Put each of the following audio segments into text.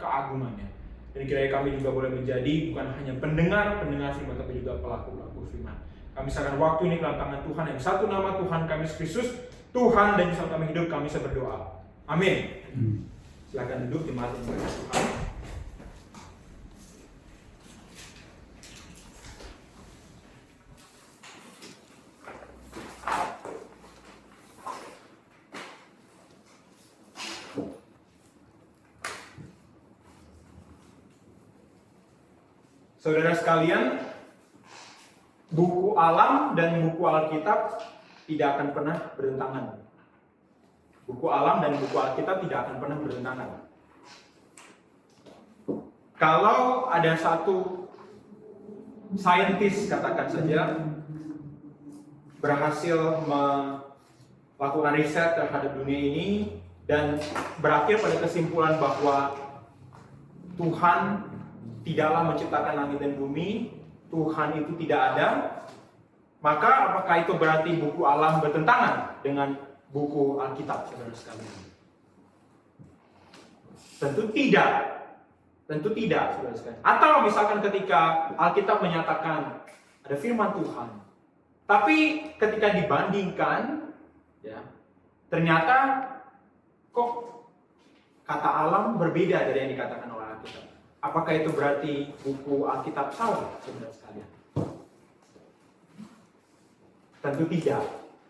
keagungannya. Dan kiranya kami juga boleh menjadi bukan hanya pendengar firman, tapi juga pelaku-pelaku firman. Kami serahkan waktu ini ke dalam tangan Tuhan, yang satu nama Tuhan kami Yesus Kristus, Tuhan dan Juru kami hidup, kami berdoa. Amin. Silakan duduk di mata Tuhan. Saudara sekalian, buku alam dan buku Alkitab tidak akan pernah bertentangan. Buku alam dan buku Alkitab tidak akan pernah bertentangan. Kalau ada satu saintis, katakan saja, berhasil melakukan riset terhadap dunia ini dan berakhir pada kesimpulan bahwa Tuhan tidaklah menciptakan langit dan bumi, Tuhan itu tidak ada, maka apakah itu berarti buku alam bertentangan dengan buku Alkitab, saudara sekalian? Tentu tidak. Tentu tidak, saudara sekalian. Atau misalkan ketika Alkitab menyatakan ada firman Tuhan, tapi ketika dibandingkan, ya, ternyata kok kata alam berbeda dari yang dikatakan oleh Alkitab. Apakah itu berarti buku Alkitab salah, saudara sekalian? Tentu tidak.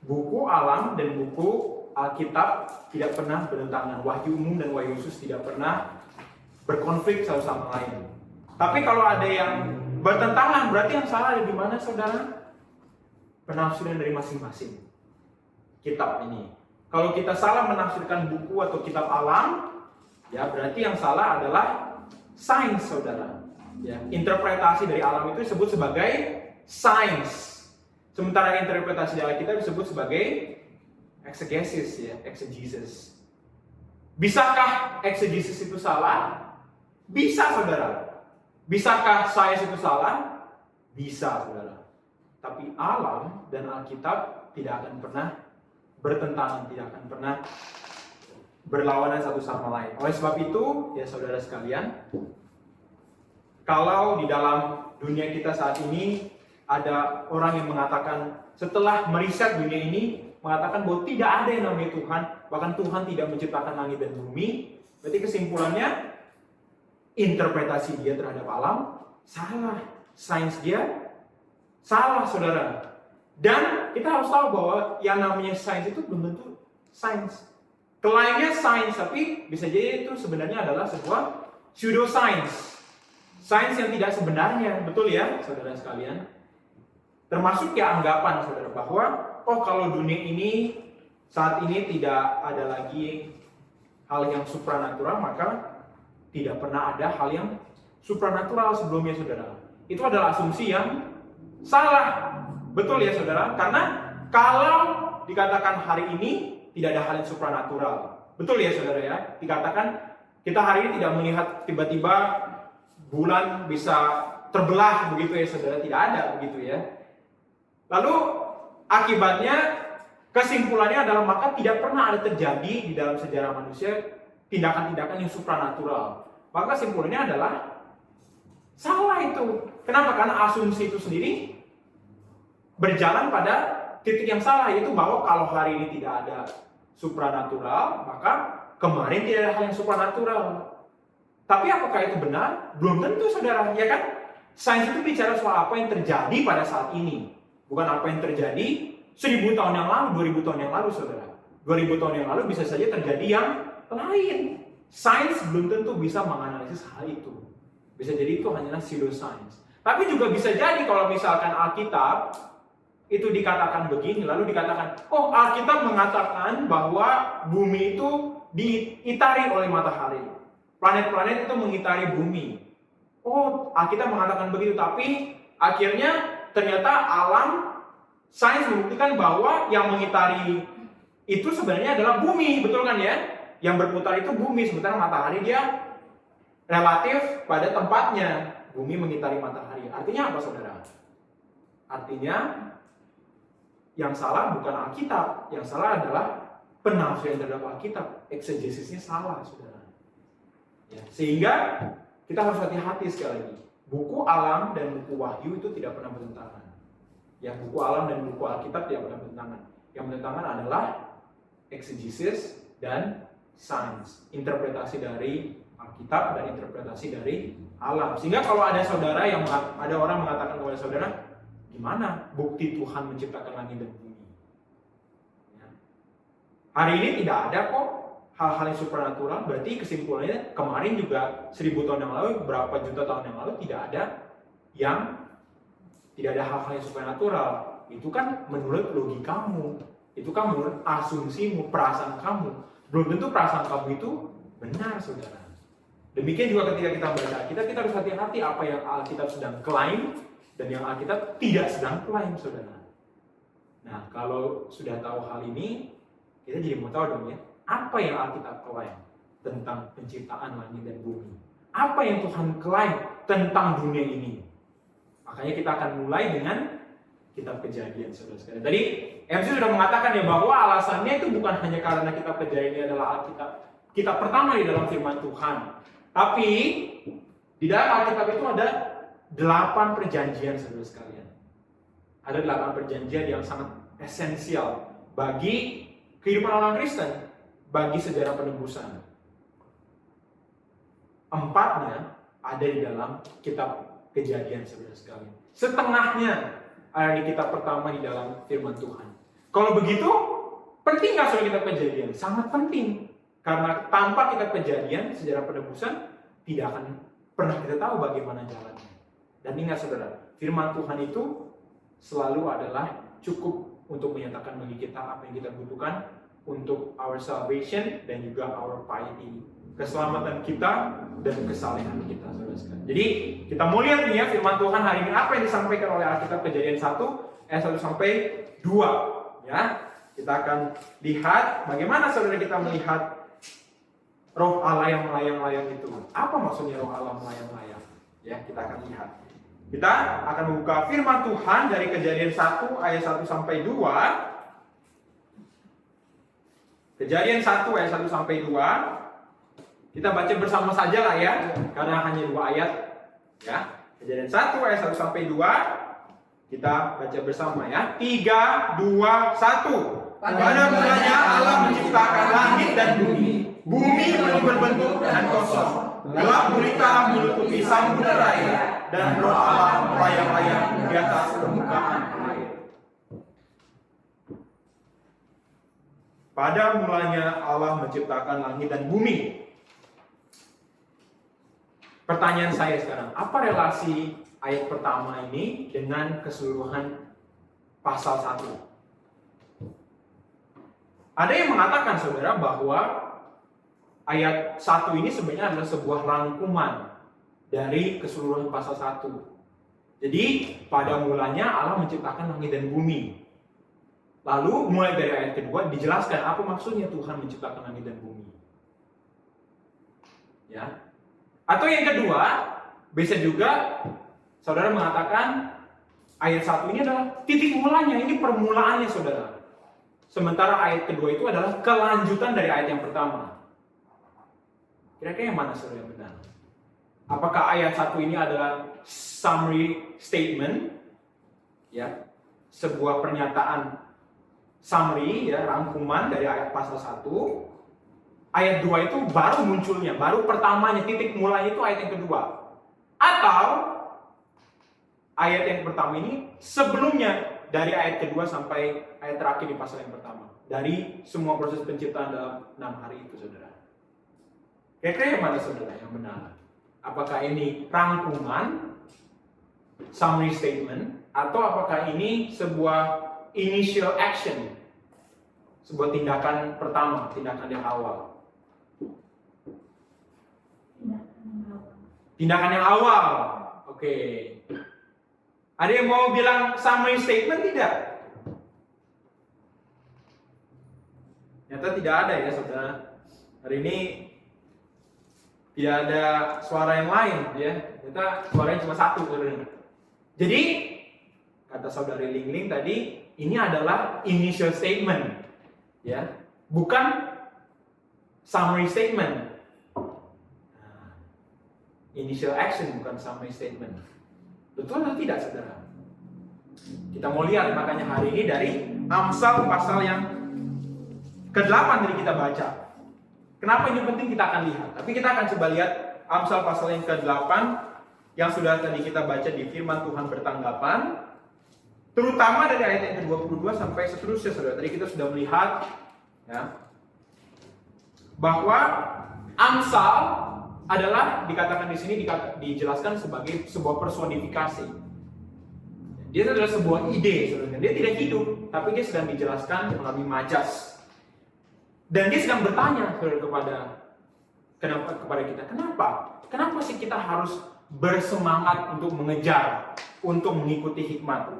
Buku alam dan buku Alkitab tidak pernah bertentangan. Wahyu umum dan wahyu khusus tidak pernah berkonflik satu sama lain. Tapi kalau ada yang bertentangan, berarti yang salah ada di mana, saudara? Penafsiran dari masing-masing kitab ini. Kalau kita salah menafsirkan buku atau kitab alam, ya berarti yang salah adalah sains, saudara. Ya, interpretasi dari alam itu disebut sebagai sains. Sementara interpretasi dari Alkitab disebut sebagai exegesis, ya, exegesis. Bisakah exegesis itu salah? Bisa, saudara. Bisakah sains itu salah? Bisa, saudara. Tapi alam dan Alkitab tidak akan pernah bertentangan, tidak akan pernah berlawanan satu sama lain. Oleh sebab itu, ya saudara sekalian, kalau di dalam dunia kita saat ini ada orang yang mengatakan setelah meriset dunia ini mengatakan bahwa tidak ada yang namanya Tuhan, bahkan Tuhan tidak menciptakan langit dan bumi, berarti kesimpulannya interpretasi dia terhadap alam salah, sains dia salah, saudara. Dan kita harus tahu bahwa yang namanya sains itu belum tentu sains. Klaimnya sains, tapi bisa jadi itu sebenarnya adalah sebuah pseudoscience. Sains yang tidak sebenarnya, betul ya, saudara sekalian? Termasuk ya anggapan, saudara, bahwa kalau dunia ini saat ini tidak ada lagi hal yang supranatural, maka tidak pernah ada hal yang supranatural sebelumnya, saudara. Itu adalah asumsi yang salah, betul ya, saudara? Karena kalau dikatakan hari ini tidak ada hal yang supranatural. Betul ya, saudara ya? Dikatakan kita hari ini tidak melihat tiba-tiba bulan bisa terbelah begitu ya, saudara. Tidak ada begitu ya. Lalu akibatnya, kesimpulannya adalah maka tidak pernah ada terjadi di dalam sejarah manusia tindakan-tindakan yang supranatural. Maka kesimpulannya adalah salah itu. Kenapa? Karena asumsi itu sendiri berjalan pada titik yang salah, yaitu bahwa kalau hari ini tidak ada supranatural, maka kemarin tidak ada hal yang supranatural. Tapi apakah itu benar? Belum tentu, saudara, ya kan? Sains itu bicara soal apa yang terjadi pada saat ini, bukan apa yang terjadi 1000 tahun yang lalu, 2000 tahun yang lalu, saudara. 2000 tahun yang lalu bisa saja terjadi yang lain. Sains belum tentu bisa menganalisis hal itu. Bisa jadi itu hanyalah pseudoscience. Tapi juga bisa jadi kalau misalkan Alkitab itu dikatakan begini, lalu dikatakan, Alkitab mengatakan bahwa bumi itu diitari oleh matahari. Planet-planet itu mengitari bumi. Alkitab mengatakan begitu, tapi akhirnya ternyata alam sains membuktikan bahwa yang mengitari itu sebenarnya adalah bumi, betul kan ya? Yang berputar itu bumi, sementara matahari dia relatif pada tempatnya. Bumi mengitari matahari. Artinya apa, saudara? Artinya yang salah bukan Alkitab, yang salah adalah penafsiran terhadap Alkitab. Eksegesinya salah, saudara. Ya, sehingga kita harus hati-hati sekali lagi. Buku alam dan buku wahyu itu tidak pernah bertentangan. Ya, buku alam dan buku Alkitab tidak pernah bertentangan. Yang bertentangan adalah exegesis dan sains, interpretasi dari Alkitab dan interpretasi dari alam. Sehingga kalau ada orang mengatakan kepada saudara, gimana bukti Tuhan menciptakan langit dan bumi? Ya. Hari ini tidak ada kok hal-hal yang supernatural. Berarti kesimpulannya kemarin juga 1000 tahun yang lalu, berapa juta tahun yang lalu tidak ada hal-hal yang supernatural. Itu kan menurut logikamu, itu kan menurut asumsimu, perasaan kamu. Belum tentu perasaan kamu itu benar, saudara. Demikian juga ketika kita membaca Alkitab, kita harus hati-hati apa yang Alkitab sedang klaim dan yang Alkitab tidak sedang klaim, saudara. Nah, kalau sudah tahu hal ini, kita jadi mau tahu dong ya, apa yang Alkitab klaim tentang penciptaan langit dan bumi? Apa yang Tuhan klaim tentang dunia ini? Makanya kita akan mulai dengan kitab Kejadian, saudara sekalian. Tadi MC sudah mengatakan ya bahwa alasannya itu bukan hanya karena kitab Kejadian ini adalah Alkitab kitab pertama di dalam firman Tuhan. Tapi di dalam Alkitab itu ada 8 perjanjian, saudara sekalian. Ada 8 perjanjian yang sangat esensial bagi kehidupan orang Kristen, bagi sejarah penebusan. 4-nya ada di dalam kitab Kejadian, saudara sekalian. Setengahnya ada di kitab pertama di dalam firman Tuhan. Kalau begitu, penting nggak soal kitab Kejadian? Sangat penting. Karena tanpa kitab Kejadian, sejarah penebusan tidak akan pernah kita tahu bagaimana jalannya. Dan ingat saudara, firman Tuhan itu selalu adalah cukup untuk menyatakan bagi kita apa yang kita butuhkan untuk our salvation dan juga our piety, keselamatan kita dan kesalehan kita, saudara sekalian. Jadi kita mau lihat nih ya firman Tuhan hari ini apa yang disampaikan oleh Alkitab Kejadian 1 ayat 1 sampai 2 ya. Kita akan lihat bagaimana saudara kita melihat Roh Allah yang melayang-layang itu. Apa maksudnya Roh Allah melayang-layang? Ya, kita akan lihat. Kita akan membuka firman Tuhan dari Kejadian 1 ayat 1 sampai 2. Kejadian 1 ayat 1 sampai 2. Kita baca bersama saja lah ya, karena hanya 2 ayat. Ya, Kejadian 1 ayat 1 sampai 2. Kita baca bersama ya. 3, 2, 1. Pada mulanya Allah menciptakan langit dan bumi. Bumi belum berbentuk dan kosong. Gelap gulita menutupi samudera air dan Roh Allah melayang-layang di atas permukaan air. Pada mulanya Allah menciptakan langit dan bumi. Pertanyaan saya sekarang, apa relasi ayat pertama ini dengan keseluruhan pasal 1? Ada yang mengatakan saudara bahwa ayat 1 ini sebenarnya adalah sebuah rangkuman dari keseluruhan pasal 1. Jadi pada mulanya Allah menciptakan langit dan bumi. Lalu mulai dari ayat kedua dijelaskan apa maksudnya Tuhan menciptakan langit dan bumi. Ya. Atau yang kedua, bisa juga saudara mengatakan ayat 1 ini adalah titik mulanya, ini permulaannya saudara. Sementara ayat kedua itu adalah kelanjutan dari ayat yang pertama. Kira-kira yang mana saudara yang benar? Apakah ayat 1 ini adalah summary statement, ya, sebuah pernyataan summary, ya, rangkuman dari ayat pasal 1. Ayat 2 itu baru munculnya, baru pertamanya, titik mulai itu ayat yang kedua. Atau ayat yang pertama ini sebelumnya dari ayat kedua sampai ayat terakhir di pasal yang pertama. Dari semua proses penciptaan dalam 6 hari itu, saudara. Kira-kira yang mana saudara yang benar? Apakah ini rangkuman, summary statement, atau apakah ini sebuah initial action, sebuah tindakan pertama, tindakan yang awal? Tindakan yang awal. Oke. Ada yang mau bilang summary statement tidak? Nyata tidak ada ya saudara. Hari ini tidak ada suara yang lain ya. Kita suaranya cuma satu saudara. Jadi kata saudari Lingling tadi, ini adalah initial statement ya, bukan summary statement. Nah, initial action, bukan summary statement. Betul atau tidak, saudara? Kita mau lihat makanya hari ini dari Amsal pasal yang ke-8 tadi kita baca. Kenapa ini penting kita akan lihat. Tapi kita akan coba lihat Amsal pasal yang ke-8 yang sudah tadi kita baca di firman Tuhan bertanggapan. Terutama dari ayat yang ke-22 sampai seterusnya, saudara. Tadi kita sudah melihat ya, bahwa Amsal adalah dikatakan di sini dijelaskan sebagai sebuah personifikasi. Dia adalah sebuah ide, saudara. Dia tidak hidup, tapi dia sedang dijelaskan melalui majas. Dan dia sedang bertanya, saudara, kepada kita, kenapa sih kita harus bersemangat untuk mengejar, untuk mengikuti hikmat,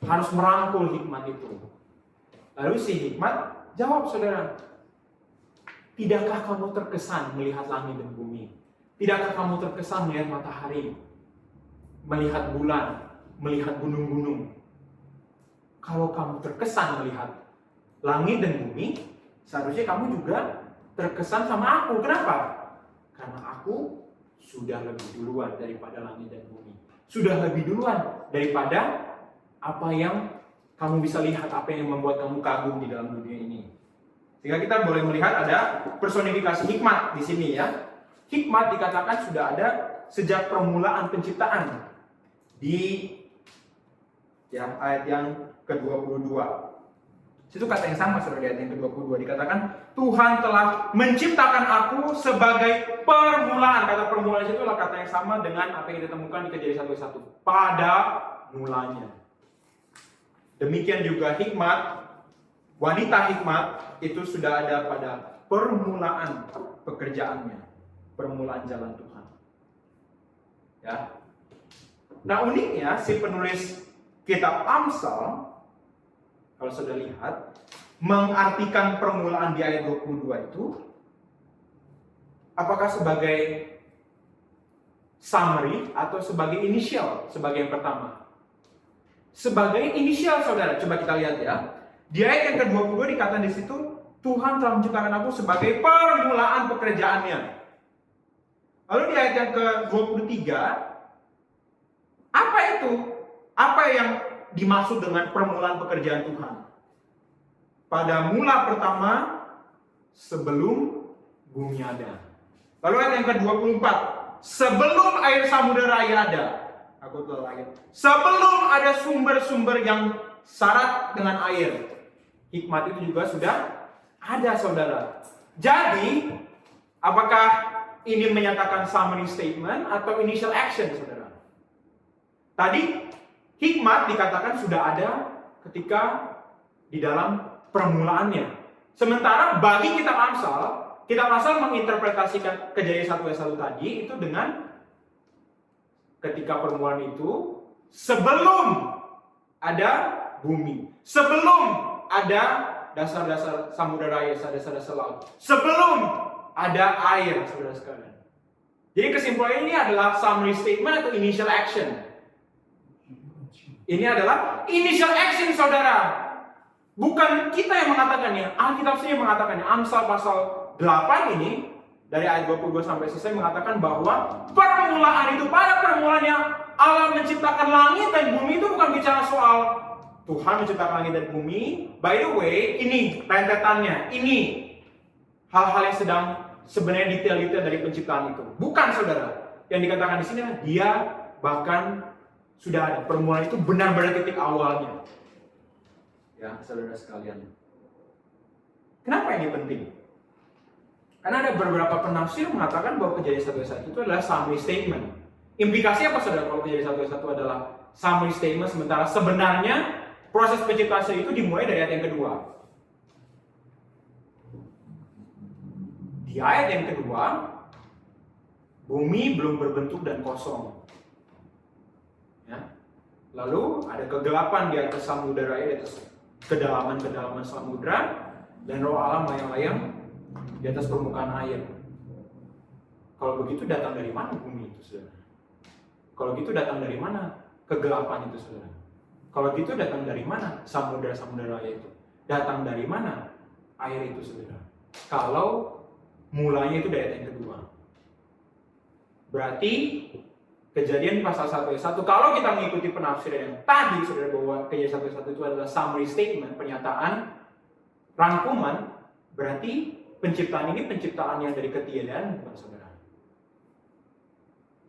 harus merangkul hikmat itu? Lalu si hikmat jawab, saudara, tidakkah kamu terkesan melihat langit dan bumi? Tidakkah kamu terkesan melihat matahari, melihat bulan, melihat gunung-gunung? Kalau kamu terkesan melihat langit dan bumi, seharusnya kamu juga terkesan sama aku. Kenapa? Karena aku sudah lebih duluan daripada langit dan bumi. Sudah lebih duluan daripada apa yang kamu bisa lihat, apa yang membuat kamu kagum di dalam dunia ini. Sehingga kita boleh melihat ada personifikasi hikmat di sini ya. Hikmat dikatakan sudah ada sejak permulaan penciptaan. Di ya, ayat yang ke-22. Itu kata yang sama, saudara, di ayat yang ke-22 dikatakan Tuhan telah menciptakan aku sebagai permulaan. Kata permulaan itu adalah kata yang sama dengan apa yang ditemukan di Kejadian 1:1, pada mulanya. Demikian juga hikmat, wanita hikmat itu sudah ada pada permulaan pekerjaannya, permulaan jalan Tuhan. Ya. Nah, uniknya si penulis kitab Amsal, kalau sudah lihat, mengartikan permulaan di ayat 22 itu apakah sebagai summary atau sebagai initial, sebagai yang pertama? Sebagai initial, saudara. Coba kita lihat ya. Di ayat yang ke-22 dikatakan di situ, Tuhan telah menciptakan aku sebagai permulaan pekerjaannya. Lalu di ayat yang ke-23, apa itu? Apa yang dimaksud dengan permulaan pekerjaan Tuhan? Pada mula pertama, sebelum bumi ada. Lalu ayat yang ke-24, sebelum air samudera raya ada. Aku telah lahir. Sebelum ada sumber-sumber yang syarat dengan air. Hikmat itu juga sudah ada, saudara. Jadi, apakah ini menyatakan summary statement atau initial action, saudara? Tadi, hikmat dikatakan sudah ada ketika di dalam permulaannya. Sementara bagi kitab Amsal menginterpretasikan Kejadian 1:1 tadi itu dengan ketika permulaan itu sebelum ada bumi, sebelum ada dasar-dasar samudera, dasar-dasar laut, sebelum ada air, saudara sekalian. Jadi kesimpulannya ini adalah summary statement atau initial action. Ini adalah initial action, saudara. Bukan kita yang mengatakannya, Alkitab sendiri mengatakannya. Amsal pasal 8 ini dari ayat 22 sampai selesai mengatakan bahwa permulaan itu, pada permulaannya Allah menciptakan langit dan bumi, itu bukan bicara soal Tuhan menciptakan langit dan bumi. By the way, ini rentetannya, ini hal-hal yang sedang sebenarnya detail-detail dari penciptaan itu. Bukan, saudara. Yang dikatakan di sini dia bahkan sudah ada permulaan itu, benar-benar titik awalnya. Ya, saudara sekalian. Kenapa ini penting? Karena ada beberapa penafsir mengatakan bahwa Kejadian 1:1 itu adalah summary statement. Implikasi apa, saudara, kalau Kejadian 1:1 adalah summary statement, sementara sebenarnya proses penciptaan itu dimulai dari ayat yang kedua. Di ayat yang kedua, bumi belum berbentuk dan kosong. Ya. Lalu ada kegelapan di atas samudera, di atas kedalaman-kedalaman samudera, dan roh Allah melayang-layang di atas permukaan air. Kalau begitu datang dari mana bumi itu, saudara? Kalau gitu datang dari mana kegelapan itu, saudara? Kalau gitu datang dari mana samudera-samudera itu? Datang dari mana air itu, saudara? Kalau mulanya itu dari ayat yang kedua. Berarti Kejadian pasal 1 ayat 1, kalau kita mengikuti penafsiran yang tadi, saudara, bahwa Kejadian 1 ayat 1 itu adalah summary statement, pernyataan, rangkuman, berarti penciptaan ini penciptaan yang dari ketiadaan, bukan, saudara?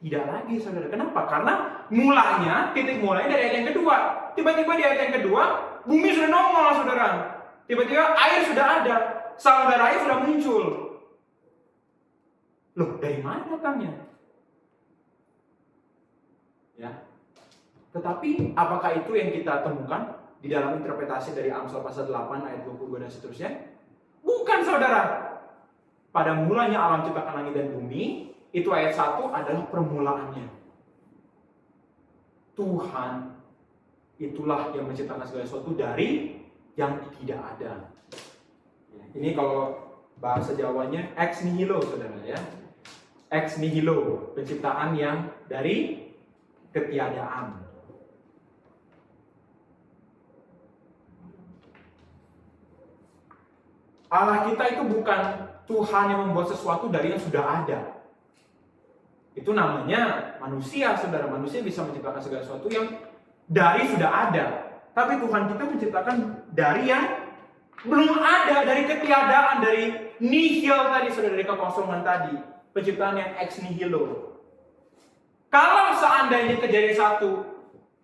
Tidak lagi, saudara. Kenapa? Karena mulanya, titik mulanya dari ayat yang kedua. Tiba-tiba di ayat yang kedua, bumi sudah nongol, saudara. Tiba-tiba air sudah ada, saudara air sudah muncul. Loh, dari mana datangnya? Ya. Tetapi apakah itu yang kita temukan di dalam interpretasi dari Amsal pasal 8 ayat 22 dan seterusnya? Bukan, saudara. Pada mulanya alam ciptakan langit dan bumi, itu ayat 1 adalah permulaannya. Tuhan itulah yang menciptakan segala sesuatu dari yang tidak ada. Ini kalau bahasa Jawanya ex nihilo, saudara, ya. Ex nihilo, penciptaan yang dari ketiadaan. Allah kita itu bukan Tuhan yang membuat sesuatu dari yang sudah ada. Itu namanya manusia, saudara. Manusia bisa menciptakan segala sesuatu yang dari sudah ada. Tapi Tuhan kita menciptakan dari yang belum ada, dari ketiadaan, dari nihil tadi, saudara, dari kekosongan tadi. Penciptaan yang ex nihilo. Kalau seandainya Kejadian 1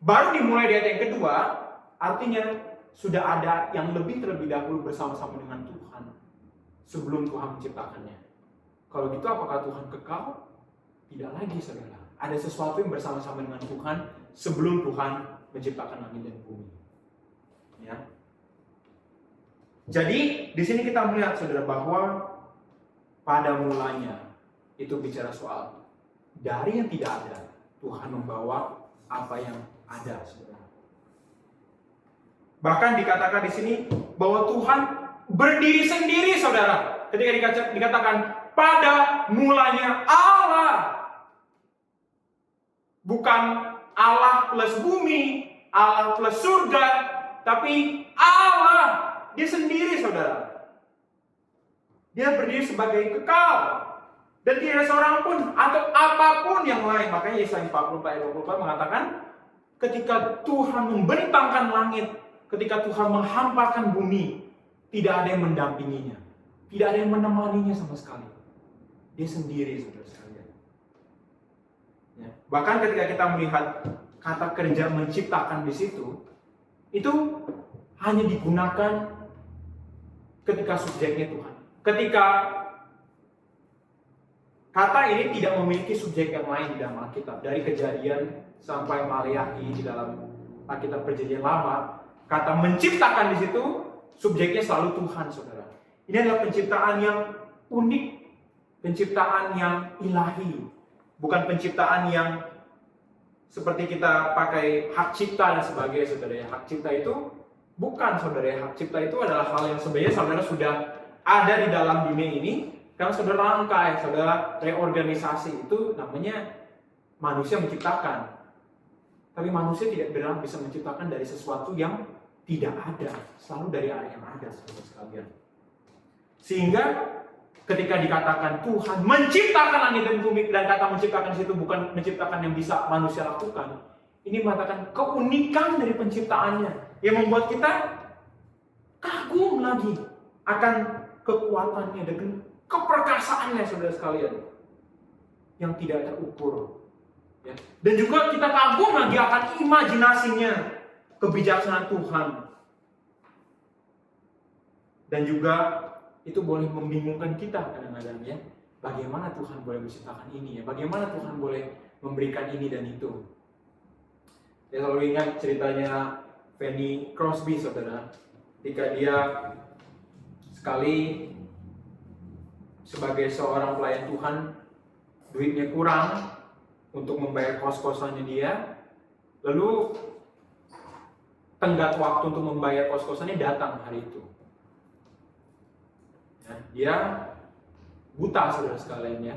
baru dimulai di ayat yang kedua, artinya sudah ada yang lebih terlebih dahulu bersama-sama dengan Tuhan sebelum Tuhan menciptakannya. Kalau gitu apakah Tuhan kekal? Tidak lagi, saudara. Ada sesuatu yang bersama-sama dengan Tuhan sebelum Tuhan menciptakan langit dan bumi. Ya. Jadi di sini kita melihat, saudara, bahwa pada mulanya itu bicara soal dari yang tidak ada, Tuhan membawa apa yang ada, saudara. Bahkan dikatakan di sini bahwa Tuhan berdiri sendiri, saudara. Ketika dikatakan pada mulanya Allah, bukan Allah plus bumi, Allah plus surga, tapi Allah, dia sendiri, saudara. Dia berdiri sebagai kekal. Dan tidak ada seorang pun atau apapun yang lain. Makanya Yesaya 44 ayat 24 mengatakan, ketika Tuhan membentangkan langit, ketika Tuhan menghampakan bumi, tidak ada yang mendampinginya, tidak ada yang menemaninya sama sekali. Dia sendiri, saudara sekalian. Ya. Bahkan ketika kita melihat kata kerja menciptakan di situ, itu hanya digunakan ketika subjeknya Tuhan. Ketika kata ini tidak memiliki subjek yang lain di dalam Alkitab. Dari Kejadian sampai Maleakhi di dalam Alkitab Perjanjian Lama, kata menciptakan di situ subjeknya selalu Tuhan, saudara. Ini adalah penciptaan yang unik, penciptaan yang ilahi, bukan penciptaan yang seperti kita pakai hak cipta dan sebagainya, saudara. Hak cipta itu bukan, saudara. Hak cipta itu adalah hal yang sebenarnya saudara sudah ada di dalam dunia ini. Karena saudara rangkai, saudara reorganisasi, itu namanya manusia menciptakan. Tapi manusia tidak benar bisa menciptakan dari sesuatu yang tidak ada, selalu dari arah yang ada, saudara sekalian. Sehingga ketika dikatakan Tuhan menciptakan langit dan bumi, dan kata menciptakan itu bukan menciptakan yang bisa manusia lakukan. Ini mengatakan keunikan dari penciptaannya yang membuat kita kagum lagi akan kekuatannya dan keperkasaannya, saudara sekalian, yang tidak terukur. Ya. Dan juga kita kagum lagi akan imajinasinya, kebijaksanaan Tuhan. Dan juga itu boleh membingungkan kita kadang-kadang, ya. Bagaimana Tuhan boleh menciptakan ini, ya? Bagaimana Tuhan boleh memberikan ini dan itu? Saya selalu ingat ceritanya Fanny Crosby, saudara. Ketika dia sekali sebagai seorang pelayan Tuhan, duitnya kurang untuk membayar kos-kosannya dia, lalu tenggat waktu untuk membayar kos-kosannya datang hari itu. Ya, dia buta, saudara sekalian, ya.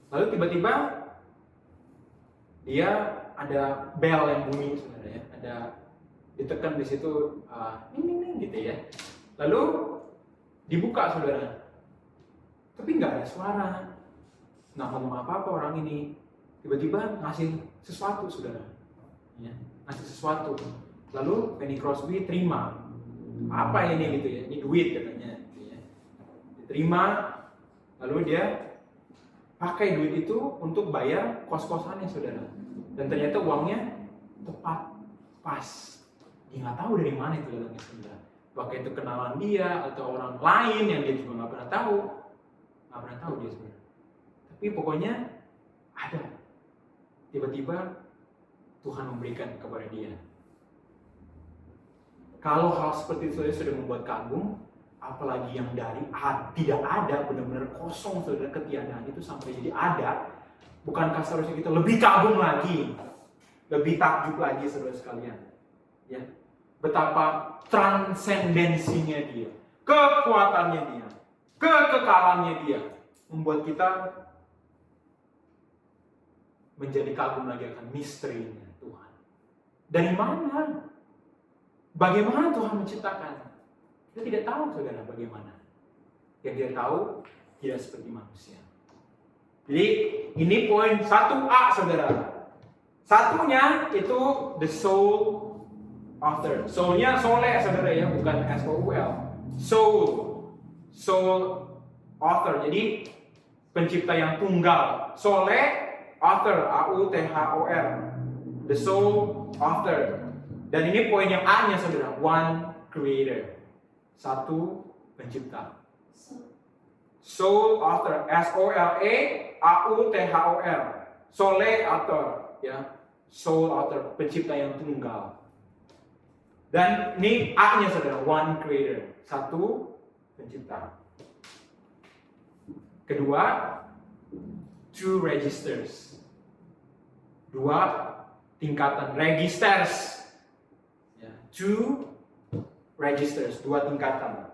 Lalu tiba-tiba dia ada bel yang bunyi, saudara, ya. Ada ditekan di situ, ning gitu, ya. Lalu dibuka, saudara. Tapi nggak ada suara, nggak ngomong apa-apa orang ini. tiba-tiba ngasih sesuatu, saudara. Ya, ngasih sesuatu. Lalu Fanny Crosby terima. Apa ini gitu ya? Ini duit katanya. Ya. Diterima, lalu dia pakai duit itu untuk bayar kos-kosannya, saudara. Dan ternyata uangnya tepat, pas. Dia nggak tahu dari mana itu datangnya, saudara. Apakah itu kenalan dia atau orang lain yang dia juga nggak pernah tahu. Nggak pernah tahu dia, saudara. Tapi pokoknya ada. Tiba-tiba Tuhan memberikan kepada dia. Kalau hal seperti itu sudah membuat kagum, apalagi yang dari tidak ada, benar-benar kosong, saudara, ketiadaan itu sampai jadi ada, bukankah seharusnya kita lebih kagum lagi, lebih takjub lagi, saudara sekalian? Ya, betapa transendensinya dia, kekuatannya dia, kekekalannya dia, membuat kita menjadi kagum lagi akan misterinya Tuhan. Dari mana? Bagaimana Tuhan menciptakan? Kita tidak tahu, saudara, bagaimana. Yang kita tahu, tidak seperti manusia. Jadi, ini poin 1A, saudara. Satunya itu the soul author. Soul-nya sole, saudara, ya, bukan S-O-U-L. Soul author. Jadi, pencipta yang tunggal. Sole, author, A-U-T-H-O-R. The soul author. Dan ini poin yang A-nya, saudara. One creator. Satu pencipta. Soul author. S-O-L-E-A-U-T-H-O-R. Sole author. Ya. Soul author. Pencipta yang tunggal. Dan ini A-nya, saudara. One creator. Satu pencipta. Kedua, two registers. Dua tingkatan. Registers. Two registers, dua tingkatan.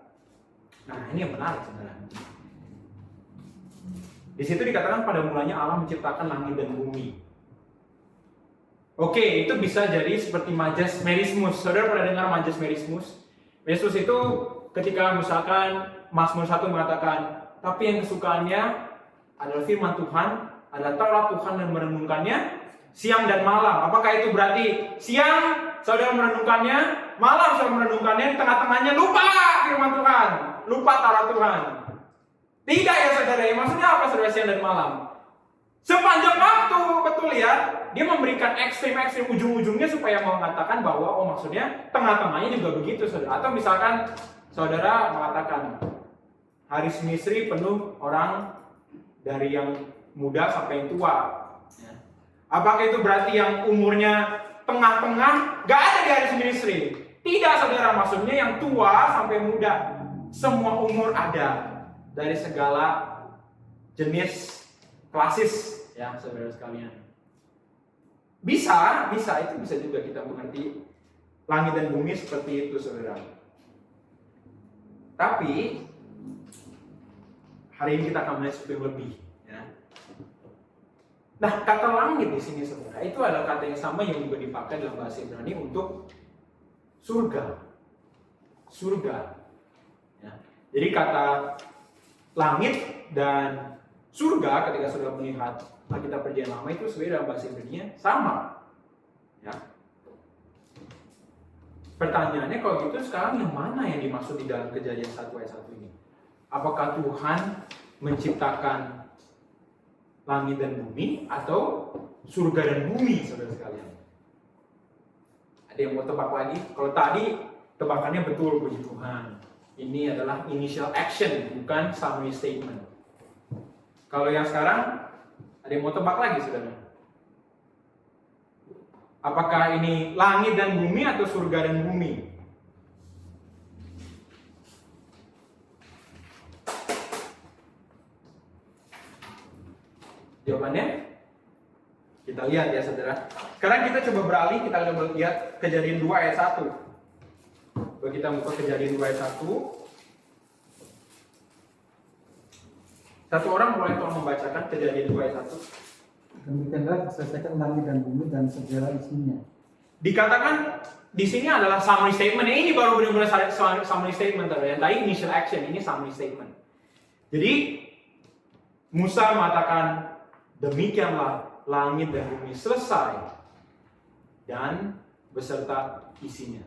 Nah, ini yang menarik, saudara. Di situ dikatakan pada mulanya Allah menciptakan langit dan bumi. Oke, itu bisa jadi seperti majas merismus. Saudara pernah dengar majas merismus? Merismus itu ketika misalkan Mazmur 1 mengatakan, tapi yang kesukaannya adalah firman Tuhan, adalah Taurat Tuhan dan merenungkannya siang dan malam. Apakah itu berarti siang saudara merenungkannya, malam saudara merenungkannya, di tengah-tengahnya lupa firman Tuhan, lupa Taurat Tuhan? Tidak ya, saudara. Maksudnya apa, saudara, siang dan malam? Sepanjang waktu, betul ya. Dia memberikan ekstrim-ekstrim ujung-ujungnya supaya mengatakan bahwa, oh, maksudnya tengah-tengahnya juga begitu, saudara. Atau misalkan saudara mengatakan hari semestri penuh orang dari yang muda sampai yang tua. Apakah itu berarti yang umurnya tengah-tengah gak ada di hari semestri? Tidak, saudara. Maksudnya yang tua sampai muda, semua umur ada, dari segala jenis klasis, ya, saudara sekalian. Bisa itu bisa juga kita mengerti langit dan bumi seperti itu, saudara. Tapi hari ini kita akan melihat sesuatu yang lebih, ya. Nah, kata langit di sini, saudara, itu adalah kata yang sama yang juga dipakai dalam bahasa Ibrani untuk surga. Surga. Ya. Jadi kata langit dan surga ketika sudah melihat Alkitab Perjanjian Lama itu sebenarnya dalam bahasa Ibrani sama. Ya. Pertanyaannya, kalau gitu sekarang yang mana yang dimaksud di dalam Kejadian 1 ayat 1 ini? Apakah Tuhan menciptakan langit dan bumi atau surga dan bumi, saudara sekalian? Ada yang mau tebak lagi? Kalau tadi tebakannya betul, puji Tuhan. Ini adalah initial action, bukan summary statement. Kalau yang sekarang, ada yang mau tebak lagi, saudara? Apakah ini langit dan bumi atau surga dan bumi? Jawabannya kita lihat ya, saudara. Sekarang kita coba beralih, kita coba lihat Kejadian 2 ayat 1. Coba kita buka Kejadian 2 ayat 1. Satu orang boleh tolong membacakan Kejadian 2 ayat 1. Demikianlah diselesaikan langit dan bumi dan segala isinya. Dikatakan di sini adalah summary statement. Ini baru benar-benar summary statement, yang tadi initial action, ini summary statement. Jadi Musa mengatakan demikianlah langit dan bumi selesai dan beserta isinya.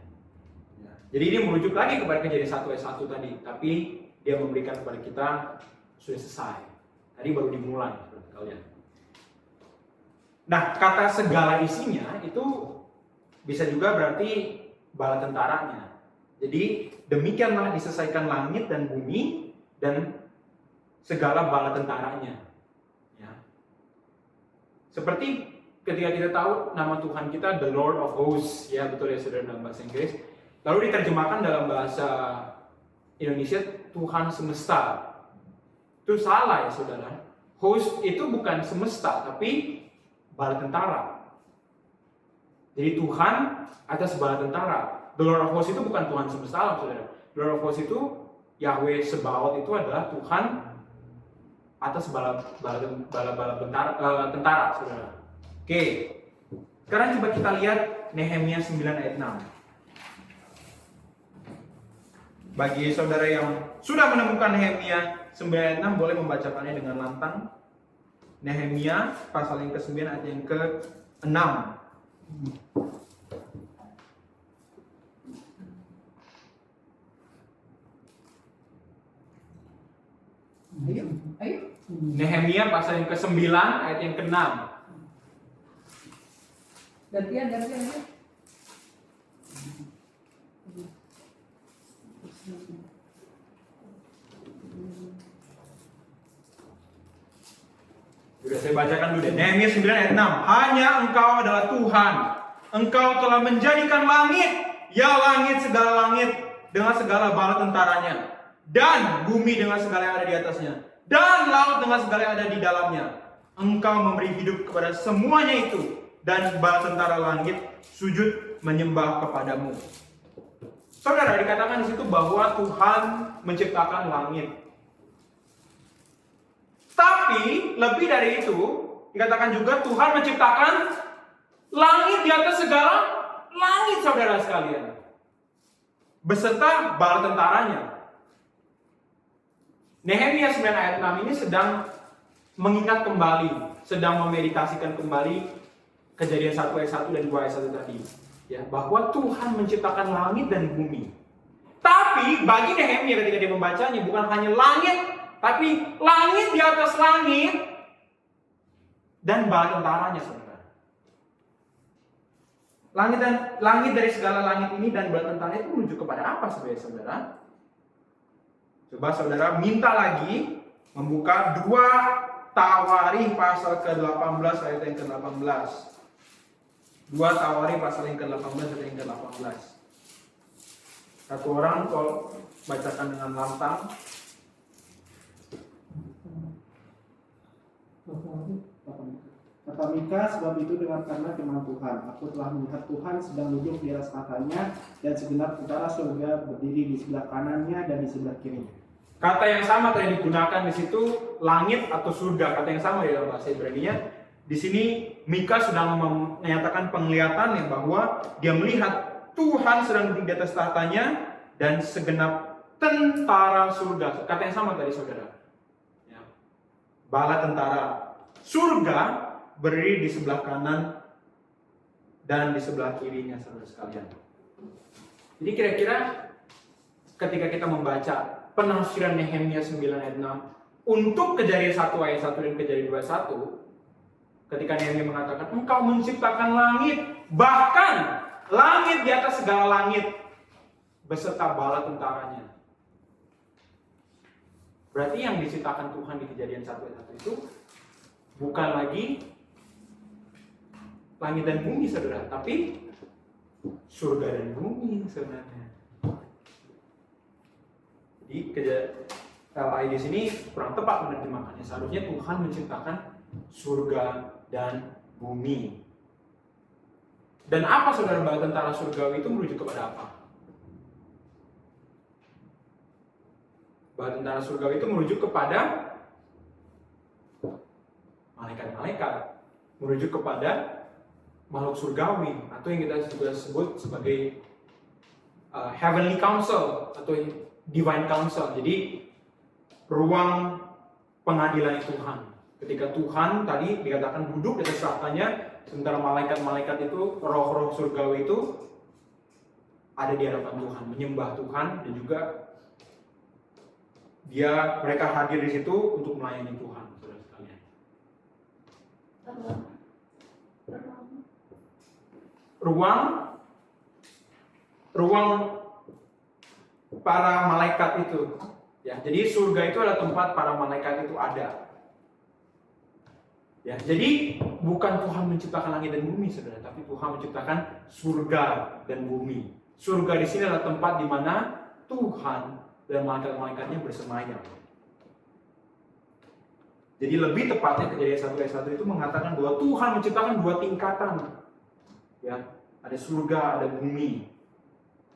Ya. Jadi ini merujuk lagi kepada Kejadian 1 ayat 1 tadi, tapi dia memberikan kepada kita sudah selesai. Tadi baru dimulai seperti kalian. Nah, kata segala isinya itu bisa juga berarti bala tentaranya. Jadi demikianlah diselesaikan langit dan bumi dan segala bala tentaranya. Ya. Seperti ketika kita tahu nama Tuhan kita The Lord of Hosts, ya betul ya saudara dalam bahasa Inggris. Lalu diterjemahkan dalam bahasa Indonesia Tuhan semesta. Itu salah ya saudara. Host itu bukan semesta tapi bala tentara. Jadi Tuhan atas bala tentara. The Lord of Hosts itu bukan Tuhan semesta alam saudara. The Lord of Hosts itu Yahweh Sebaot itu adalah Tuhan atas bala tentara saudara. Oke. Sekarang coba kita lihat Nehemia 9 ayat 6. Bagi saudara yang sudah menemukan Nehemia 9 ayat 6 boleh membacakannya dengan lantang. Nehemia pasal yang ke-9 ayat yang ke-6. Ayo. Nehemia pasal yang ke-9 ayat yang ke-6. Gantian. Sudah saya bacakan dulu deh. Nehemia 9 ayat 6. Hanya Engkau adalah Tuhan. Engkau telah menjadikan langit, ya langit segala langit dengan segala bala tentaranya, dan bumi dengan segala yang ada di atasnya, dan laut dengan segala yang ada di dalamnya. Engkau memberi hidup kepada semuanya itu, dan bala tentara langit sujud menyembah kepadamu. Saudara, dikatakan di situ bahwa Tuhan menciptakan langit. Tapi lebih dari itu, dikatakan juga Tuhan menciptakan langit di atas segala langit, saudara sekalian, beserta bala tentaranya. Nehemia 9 ayat 6 ini sedang mengingat kembali, sedang memeditasikan kembali Kejadian 1 ayat 1 dan 2 ayat 1 tadi, ya, bahwa Tuhan menciptakan langit dan bumi. Tapi bagi Nehemia ketika dia membacanya, bukan hanya langit, tapi langit di atas langit dan bala tentaranya, saudara. Langit dari segala langit ini dan bala tentaranya itu menuju kepada apa sebenarnya, saudara? Coba saudara minta lagi membuka 2 Tawarikh pasal ke-18 ayat yang ke-18. 2 Tawarikh pasal yang ke-18 ayat yang ke-18. Satu orang kalau bacakan dengan lantang. Kata Mika, sebab itu dengarkanlah firman Tuhan. Aku telah melihat Tuhan sedang duduk di atas tahtanya, dan segenap utara surga berdiri di sebelah kanannya dan di sebelah kirinya. Kata yang sama tadi digunakan di situ, langit atau surga. Kata yang sama di dalam bahasa Ibrani-nya. Di sini Mika sedang menyatakan penglihatannya bahwa dia melihat Tuhan sedang duduk di atas tahtanya dan segenap tentara surga. Kata yang sama tadi saudara. Ya. Bala tentara surga berdiri di sebelah kanan dan di sebelah kirinya, saudara sekalian. Jadi kira-kira ketika kita membaca penafsiran Nehemia 9 ayat 6 untuk Kejadian 1 ayat 1 dan Kejadian 2 ayat 1, ketika Nehemia mengatakan Engkau menciptakan langit, bahkan langit di atas segala langit beserta bala tentaranya. Berarti yang diciptakan Tuhan di Kejadian 1 ayat 1 itu bukan lagi langit dan bumi, saudara, tapi surga dan bumi sebenarnya. Jadi LI di sini kurang tepat menerjemahkannya. Seharusnya Tuhan menciptakan surga dan bumi. Dan apa saudara bala tentara surgawi itu merujuk kepada apa? Bala tentara surgawi itu merujuk kepada malaikat-malaikat, merujuk kepada makhluk surgawi, atau yang kita juga sebut sebagai heavenly council atau divine council. Jadi ruang pengadilan Tuhan. Ketika Tuhan tadi dikatakan duduk di atas tahtanya, sementara malaikat-malaikat itu, roh-roh surgawi itu ada di hadapan Tuhan, menyembah Tuhan, dan juga mereka hadir di situ untuk melayani Tuhan, saudara sekalian. Ruang para malaikat itu, ya. Jadi surga itu adalah tempat para malaikat itu ada. Ya, jadi bukan Tuhan menciptakan langit dan bumi, saudara, tapi Tuhan menciptakan surga dan bumi. Surga di sini adalah tempat di mana Tuhan dan malaikat-malaikatnya bersemayam. Jadi lebih tepatnya Kejadian 1 ayat 1 itu mengatakan bahwa Tuhan menciptakan 2 tingkatan. Ya, ada surga, ada bumi.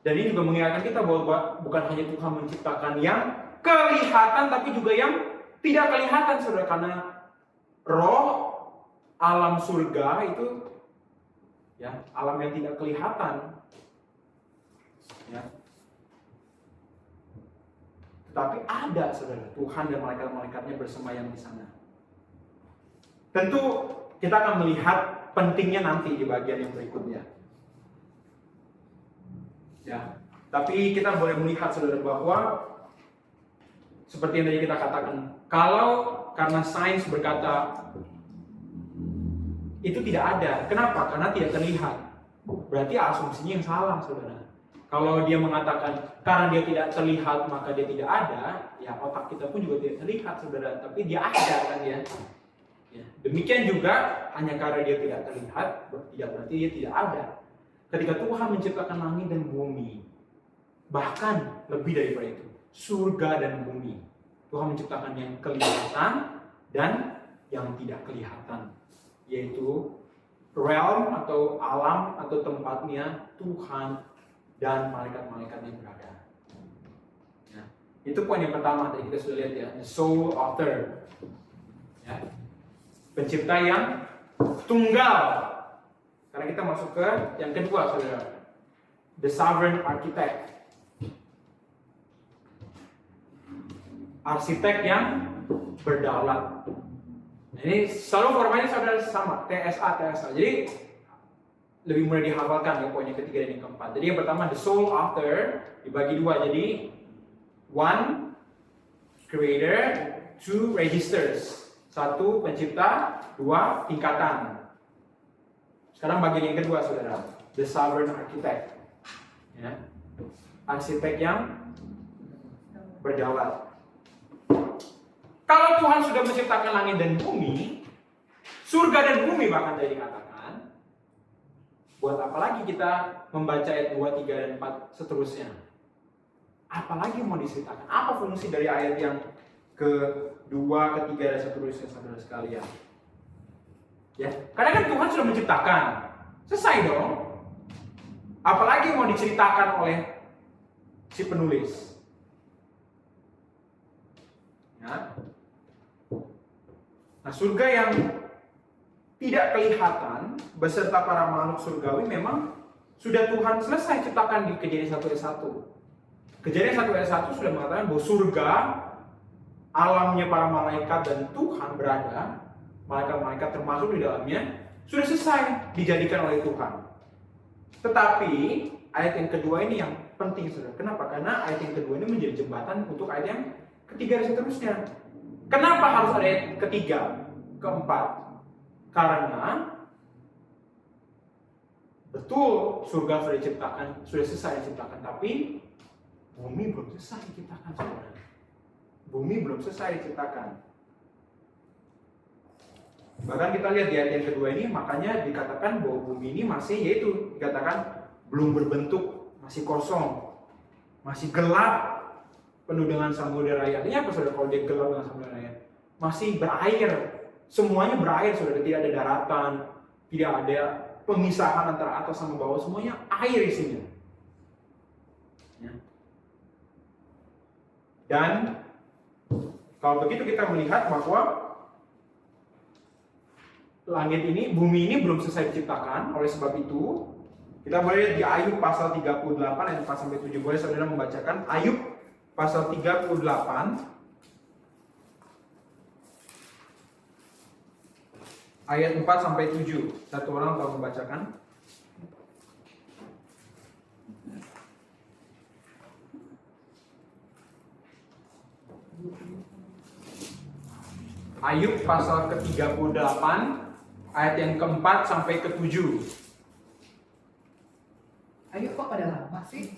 Dan ini juga mengingatkan kita bahwa bukan hanya Tuhan menciptakan yang kelihatan, tapi juga yang tidak kelihatan, saudara, karena roh alam surga itu, ya, alam yang tidak kelihatan, ya. Tetapi ada, saudara, Tuhan dan malaikat-malaikatnya bersemayam di sana. Tentu kita akan melihat pentingnya nanti di bagian yang berikutnya. Ya, tapi kita boleh melihat, saudara, bahwa seperti yang tadi kita katakan, kalau karena sains berkata itu tidak ada, kenapa? Karena tidak terlihat. Berarti asumsinya yang salah, saudara. Kalau dia mengatakan karena dia tidak terlihat maka dia tidak ada, ya otak kita pun juga tidak terlihat, saudara. Tapi dia ada, kan ya. Demikian juga hanya karena dia tidak terlihat, tidak berarti dia tidak ada. Ketika Tuhan menciptakan langit dan bumi, bahkan lebih daripada itu, surga dan bumi, Tuhan menciptakan yang kelihatan dan yang tidak kelihatan, yaitu realm atau alam atau tempatnya Tuhan dan malaikat-malaikatnya berada. Ya. Itu poin yang pertama tadi kita sudah lihat, ya, the sole author, ya. Pencipta yang tunggal. Karena kita masuk ke yang kedua, saudara, the sovereign architect, arsitek yang berdaulat. Ini selalu formatnya, saudara, sama, TSA. Jadi lebih mudah dihafalkan, ya, poin yang ketiga dan yang keempat. Jadi yang pertama, the sole author dibagi dua, jadi one creator, two registers. Satu pencipta, dua tingkatan. Sekarang bagian yang kedua, saudara, the sovereign architect, ya, arsitek yang berdaulat. Kalau Tuhan sudah menciptakan langit dan bumi, surga dan bumi bahkan tadi dikatakan, buat apa lagi kita membaca ayat 2, 3, dan 4 seterusnya? Apalagi mau diceritakan? Apa fungsi dari ayat yang kedua, ketiga, dan seterusnya, saudara sekalian? Ya, karena kan Tuhan sudah menciptakan, selesai dong. Apalagi mau diceritakan oleh si penulis? Ya. Nah, surga yang tidak kelihatan beserta para makhluk surgawi memang sudah Tuhan selesai ciptakan di Kejadian 1 ayat 1. Kejadian 1 ayat 1 sudah mengatakan bahwa surga, alamnya para malaikat dan Tuhan berada, malaikat-malaikat termasuk di dalamnya, sudah selesai dijadikan oleh Tuhan. Tetapi ayat yang kedua ini yang penting, saudara. Kenapa? Karena ayat yang kedua ini menjadi jembatan untuk ayat yang ketiga dan seterusnya. Kenapa harus ada ayat ketiga, keempat? Karena betul surga sudah diciptakan, sudah selesai diciptakan, tapi bumi belum selesai diciptakan, saudara. Bumi belum selesai diciptakan. Bahkan kita lihat di ayat yang kedua ini, makanya dikatakan bahwa bumi ini masih, yaitu dikatakan belum berbentuk, masih kosong, masih gelap, penuh dengan samudera raya. Artinya apa, saudara, kalau dia gelap dengan samudera raya? Masih berair, semuanya berair, saudara. Tidak ada daratan, tidak ada pemisahan antara atas sama bawah, semuanya air isinya. Ya. Dan kalau begitu kita melihat bahwa langit ini, bumi ini belum selesai diciptakan. Oleh sebab itu, kita boleh lihat di Ayub pasal 38 ayat 4-7. Boleh saudara membacakan Ayub pasal 38 ayat 4 sampai 7. Satu orang tolong membacakan. Ayub pasal ke-38 ayat yang keempat sampai ke-7. Ayo kok pada lama sih?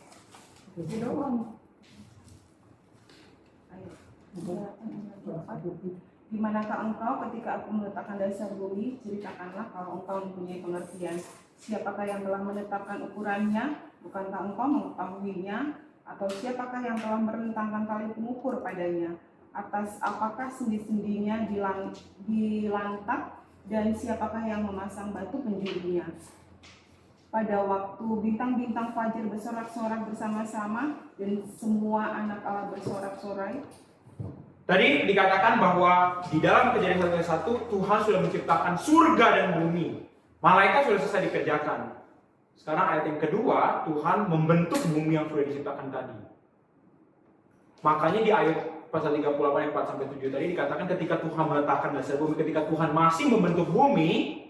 Itu doang. Ayo. Di manakah engkau ketika aku meletakkan dasar bumi? Ceritakanlah kalau engkau mempunyai pengertian. Siapakah yang telah menetapkan ukurannya? Bukankah engkau mengetahuinya? Atau siapakah yang telah merentangkan tali pengukur padanya? Atas apakah sendi-sendinya dilantak? Dan siapakah yang memasang batu penjurinya? Pada waktu bintang-bintang fajar bersorak-sorak bersama-sama dan semua anak Allah bersorak-sorai. Tadi dikatakan bahwa di dalam Kejadian 1:1 Tuhan sudah menciptakan surga dan bumi. Malaikat sudah selesai dikerjakan. Sekarang ayat yang kedua, Tuhan membentuk bumi yang sudah diciptakan tadi. Makanya di ayat pasal 38 ayat 4 sampai 7 tadi dikatakan ketika Tuhan meletakkan dasar bumi, ketika Tuhan masih membentuk bumi,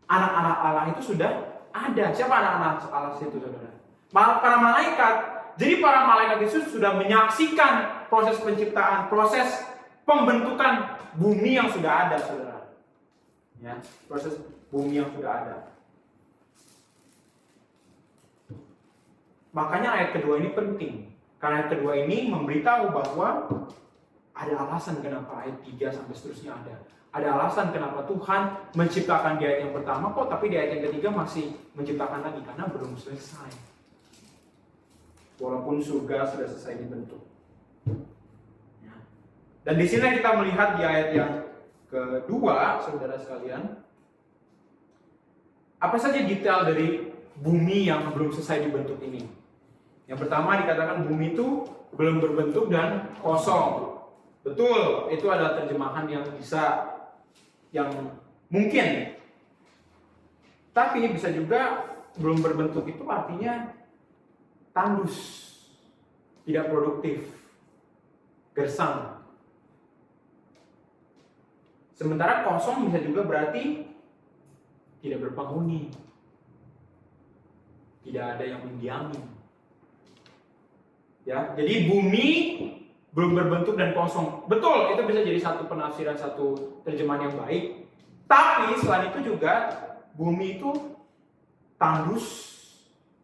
anak-anak Allah itu sudah ada. Siapa anak-anak Allah itu, saudara? Para malaikat. Jadi para malaikat itu sudah menyaksikan proses penciptaan, proses pembentukan bumi yang sudah ada, saudara. Ya, proses bumi yang sudah ada. Makanya ayat kedua ini penting. Karena ayat kedua ini memberitahu bahwa ada alasan kenapa ayat 3 sampai seterusnya ada. Ada alasan kenapa Tuhan menciptakan di ayat yang pertama kok, tapi di ayat yang ketiga masih menciptakan lagi karena belum selesai. Walaupun surga sudah selesai dibentuk. Dan di sini kita melihat di ayat yang kedua, saudara sekalian, apa saja detail dari bumi yang belum selesai dibentuk ini. Yang pertama dikatakan bumi itu belum berbentuk dan kosong. Betul, itu adalah terjemahan yang mungkin. Tapi bisa juga belum berbentuk itu artinya tandus, tidak produktif, gersang. Sementara kosong bisa juga berarti tidak berpenghuni, tidak ada yang mendiami. Ya, jadi bumi belum berbentuk dan kosong. Betul, itu bisa jadi satu penafsiran, satu terjemahan yang baik. Tapi selain itu juga bumi itu tandus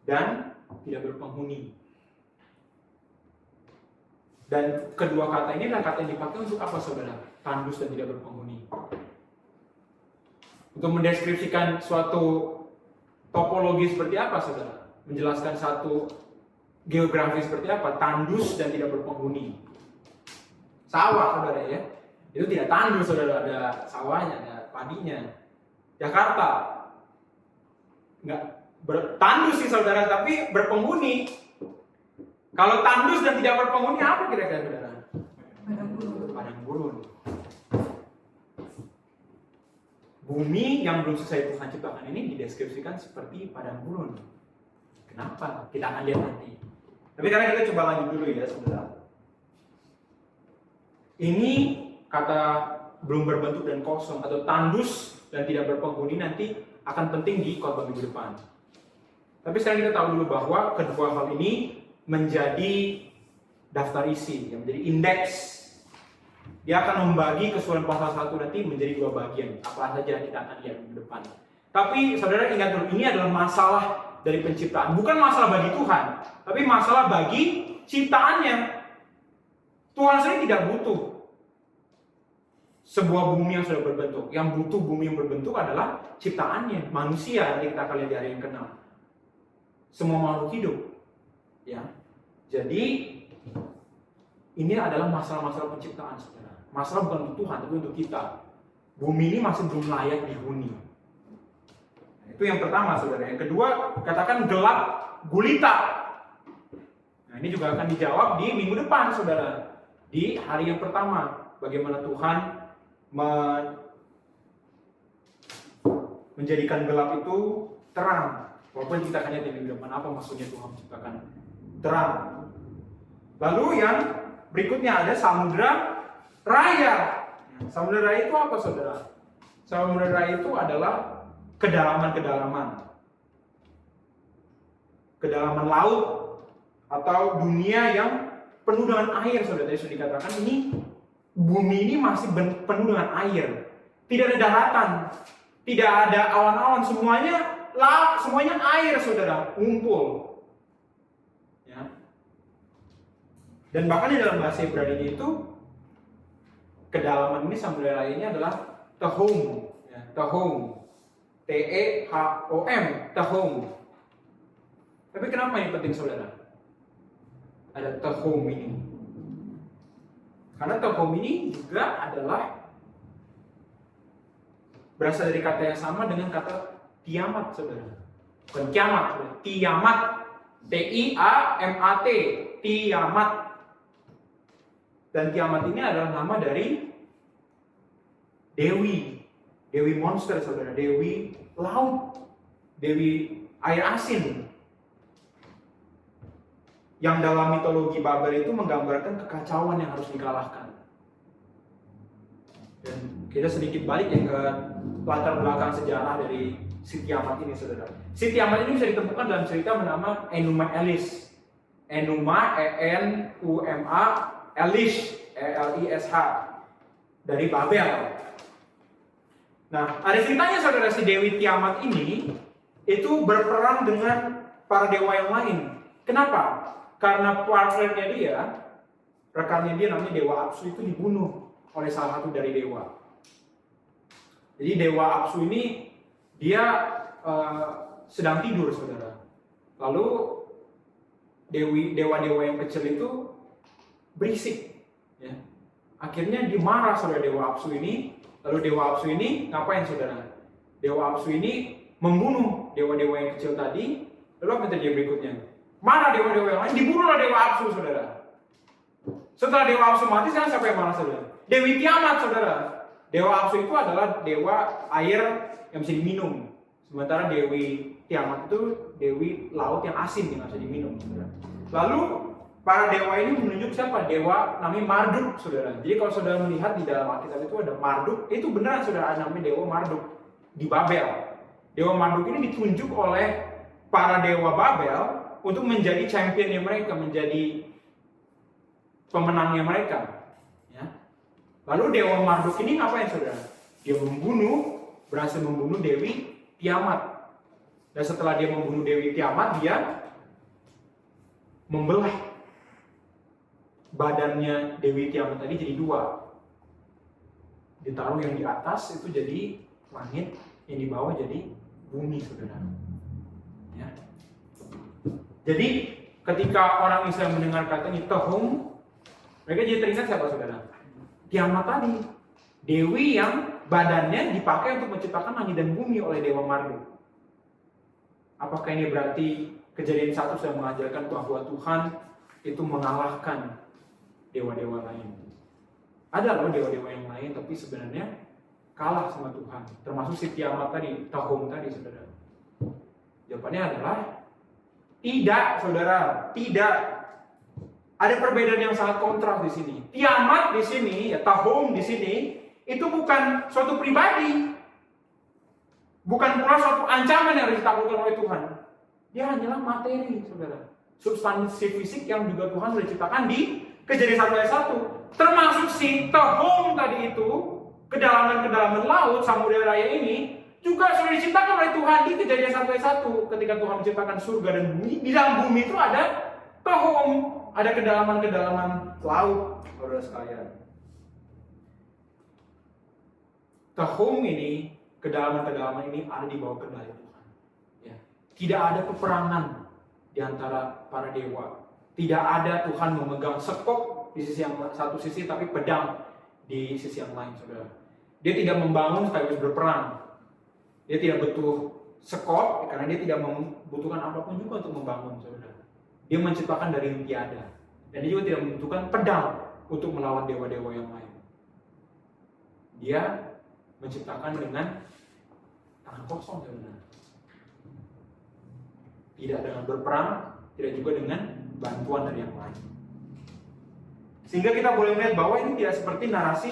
dan tidak berpenghuni. Dan kedua kata ini adalah kata yang dipakai untuk apa, saudara? Tandus dan tidak berpenghuni. Untuk mendeskripsikan suatu topologi seperti apa, saudara? Menjelaskan satu geografi seperti apa? Tandus dan tidak berpenghuni. Sawah, saudara, ya. Itu tidak tandus, saudara, ada sawahnya, ada padinya. Jakarta nggak tandus sih, saudara, tapi berpenghuni. Kalau tandus dan tidak berpenghuni apa kira-kira, saudara? Padang gurun. Bumi yang belum selesai Tuhan ciptakan ini dideskripsikan seperti padang gurun. Kenapa? Kita akan lihat nanti. Tapi karena kita coba lanjut dulu ya, saudara. Ini kata belum berbentuk dan kosong atau tandus dan tidak berpenghuni nanti akan penting di khotbah minggu depan. Tapi sekarang kita tahu dulu bahwa kedua hal ini menjadi daftar isi, yang menjadi indeks. Dia akan membagi keseluruhan pasal 1 nanti menjadi 2 bagian. Apa saja kita akan lihat minggu depan. Tapi saudara ingat dulu, ini adalah masalah dari penciptaan, bukan masalah bagi Tuhan, tapi masalah bagi ciptaannya. Tuhan sendiri tidak butuh sebuah bumi yang sudah berbentuk. Yang butuh bumi yang berbentuk adalah ciptaannya, manusia. Nanti kita akan lihat di hari yang ke-6. Semua makhluk hidup. Ya. Jadi ini adalah masalah-masalah penciptaan, saudara. Masalah bukan untuk Tuhan, tapi untuk kita. Bumi ini masih belum layak dihuni. Itu yang pertama, saudara. Yang kedua, katakan gelap gulita. Nah, ini juga akan dijawab di minggu depan, saudara. Di hari yang pertama, bagaimana Tuhan menjadikan gelap itu terang. Walaupun kita akan lihat di minggu depan apa maksudnya Tuhan menciptakan terang. Lalu yang berikutnya ada samudra raya. Samudra raya itu apa, saudara? Samudra Raya itu adalah kedalaman-kedalaman laut atau dunia yang penuh dengan air. Saudara, tadi sudah dikatakan ini bumi ini masih penuh dengan air, tidak ada daratan, tidak ada awan-awan, semuanya air, saudara, ngumpul. Ya. Dan bahkan di dalam bahasa Ibrani itu kedalaman ini, Samudra Raya ini adalah Tehom, ya, Tehom, Tehom, Tehom. Tapi kenapa ini penting, saudara? Ada Tehom ini. Karena Tehom ini juga adalah berasal dari kata yang sama dengan kata tiamat, saudara. Bukan kiamat, saudara. Tiamat, T-I-A-M-A-T, tiamat. Dan kiamat ini adalah nama dari Dewi monster, saudara, Dewi laut, Dewi air asin. Yang dalam mitologi Babel itu menggambarkan kekacauan yang harus dikalahkan. Dan kita sedikit balik ya ke latar belakang sejarah dari si Tiamat ini, saudara. Si Tiamat ini bisa ditemukan dalam cerita bernama Enuma Elish. Enuma, E-N-U-M-A, Elish, E-L-I-S-H, dari Babel. Nah, ada ceritanya, saudara, si Dewi Tiamat ini itu berperang dengan para dewa yang lain. Kenapa? Karena partnernya dia, rekannya dia namanya Dewa Apsu itu dibunuh oleh salah satu dari dewa. Jadi Dewa Apsu ini dia sedang tidur, saudara. Lalu dewa-dewa yang kecil itu berisik, ya. Akhirnya dimarah, saudara, Dewa Apsu ini. Lalu Dewa Apsu ini ngapain, saudara? Dewa Apsu ini membunuh dewa-dewa yang kecil tadi. Lalu apa yang terjadi berikutnya? Mana dewa-dewa yang lain? Dibunuhlah Dewa Apsu, saudara. Setelah Dewa Apsu mati, sekarang siapa yang marah, saudara? Dewi Tiamat, saudara. Dewa Apsu itu adalah dewa air yang bisa diminum. Sementara Dewi Tiamat itu dewi laut yang asin yang bisa diminum, saudara. Lalu para dewa ini menunjuk siapa? Dewa namanya Marduk, saudara. Jadi kalau saudara melihat di dalam Alkitab itu ada Marduk, itu beneran, saudara, namanya Dewa Marduk di Babel. Dewa Marduk ini ditunjuk oleh para dewa Babel untuk menjadi championnya mereka, menjadi pemenangnya mereka. Ya. Lalu Dewa Marduk ini ngapain, saudara? Dia berhasil membunuh Dewi Tiamat. Dan setelah dia membunuh Dewi Tiamat, dia membelah badannya Dewi Tiamat tadi jadi dua. Ditaruh yang di atas itu jadi langit, yang di bawah jadi bumi, saudara. Ya. Jadi ketika orang Israel mendengar kata ini Tehom, mereka jadi teringat siapa, saudara? Tiamat tadi, dewi yang badannya dipakai untuk menciptakan langit dan bumi oleh Dewa Marduk. Apakah ini berarti Kejadian 1 sudah mengajarkan bahwa Tuhan itu mengalahkan dewa-dewa lain? Ada loh dewa-dewa yang lain, tapi sebenarnya kalah sama Tuhan. Termasuk si Tiamat tadi, Tehom tadi, saudara. Jawabannya adalah tidak, saudara, tidak. Ada perbedaan yang sangat kontras di sini. Tiamat di sini, ya Tehom di sini, itu bukan suatu pribadi, bukan pula suatu ancaman yang harus ditaklukkan oleh Tuhan. Dia hanyalah materi, saudara. Substansi fisik yang juga Tuhan sudah ciptakan di Kejadian 1 ayat 1. Termasuk si Tehom tadi itu, kedalaman-kedalaman laut, Samudra Raya ini, juga sudah diciptakan oleh Tuhan di Kejadian 1 ayat 1. Ketika Tuhan menciptakan surga dan bumi, di dalam bumi itu ada Tehom, ada kedalaman-kedalaman laut, saudara sekalian. Tehom ini, kedalaman-kedalaman ini ada di bawah kendali Tuhan. Ya. Tidak ada peperangan di antara para dewa. Tidak ada Tuhan memegang sekop di sisi yang satu sisi, tapi pedang di sisi yang lain, saudara. Dia tidak membangun sekaligus berperang. Dia tidak butuh sekop karena dia tidak membutuhkan apapun juga untuk membangun, saudara. Dia menciptakan dari yang tiada. Dan dia juga tidak membutuhkan pedang untuk melawan dewa-dewa yang lain. Dia menciptakan dengan tangan kosong, saudara. Tidak dengan berperang, tidak juga dengan bantuan dari yang lain. Sehingga kita boleh melihat bahwa ini tidak seperti narasi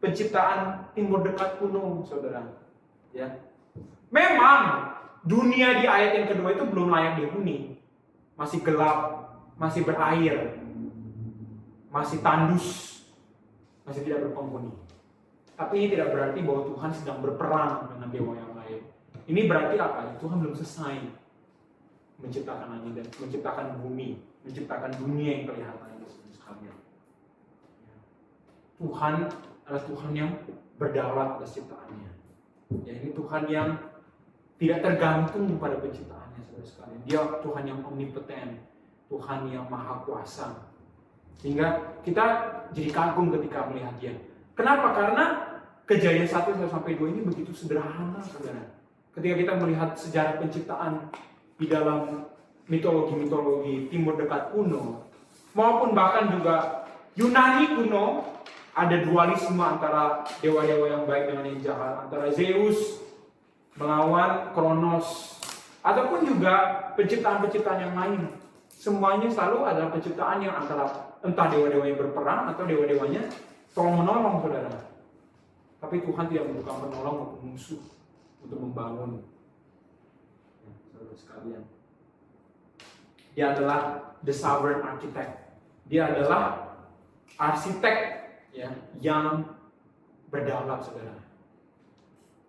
penciptaan timur dekat kuno, saudara. Ya, memang dunia di ayat yang kedua itu belum layak dihuni, masih gelap, masih berair, masih tandus, masih tidak berpenghuni. Tapi ini tidak berarti bahwa Tuhan sedang berperang dengan dewa yang lain. Ini berarti apa? Tuhan belum selesai menciptakan langit dan menciptakan bumi, menciptakan dunia yang kelihatan itu sekalian. Tuhan adalah Tuhan yang berdaulat atas ciptaannya. Ya, ini Tuhan yang tidak tergantung pada penciptaannya, saudara sekalian. Dia Tuhan yang omnipotent, Tuhan yang maha kuasa. Sehingga kita jadi kagum ketika melihat Dia. Kenapa? Karena Kejadian 1 sampai 2 ini begitu sederhana, saudara. Ketika kita melihat sejarah penciptaan di dalam mitologi-mitologi Timur Dekat kuno, maupun bahkan juga Yunani kuno, ada dualisme antara dewa-dewa yang baik dengan yang jahat, antara Zeus melawan Kronos, ataupun juga penciptaan-penciptaan yang lain. Semuanya selalu adalah penciptaan yang antara entah dewa-dewa yang berperang atau dewa-dewanya tolong-menolong, saudara. Tapi Tuhan tidak membuka penolong maupun musuh untuk membangun. Ya, saudara sekalian, Dia adalah the sovereign architect. Dia adalah arsitek, ya, yang berdaulat, saudara.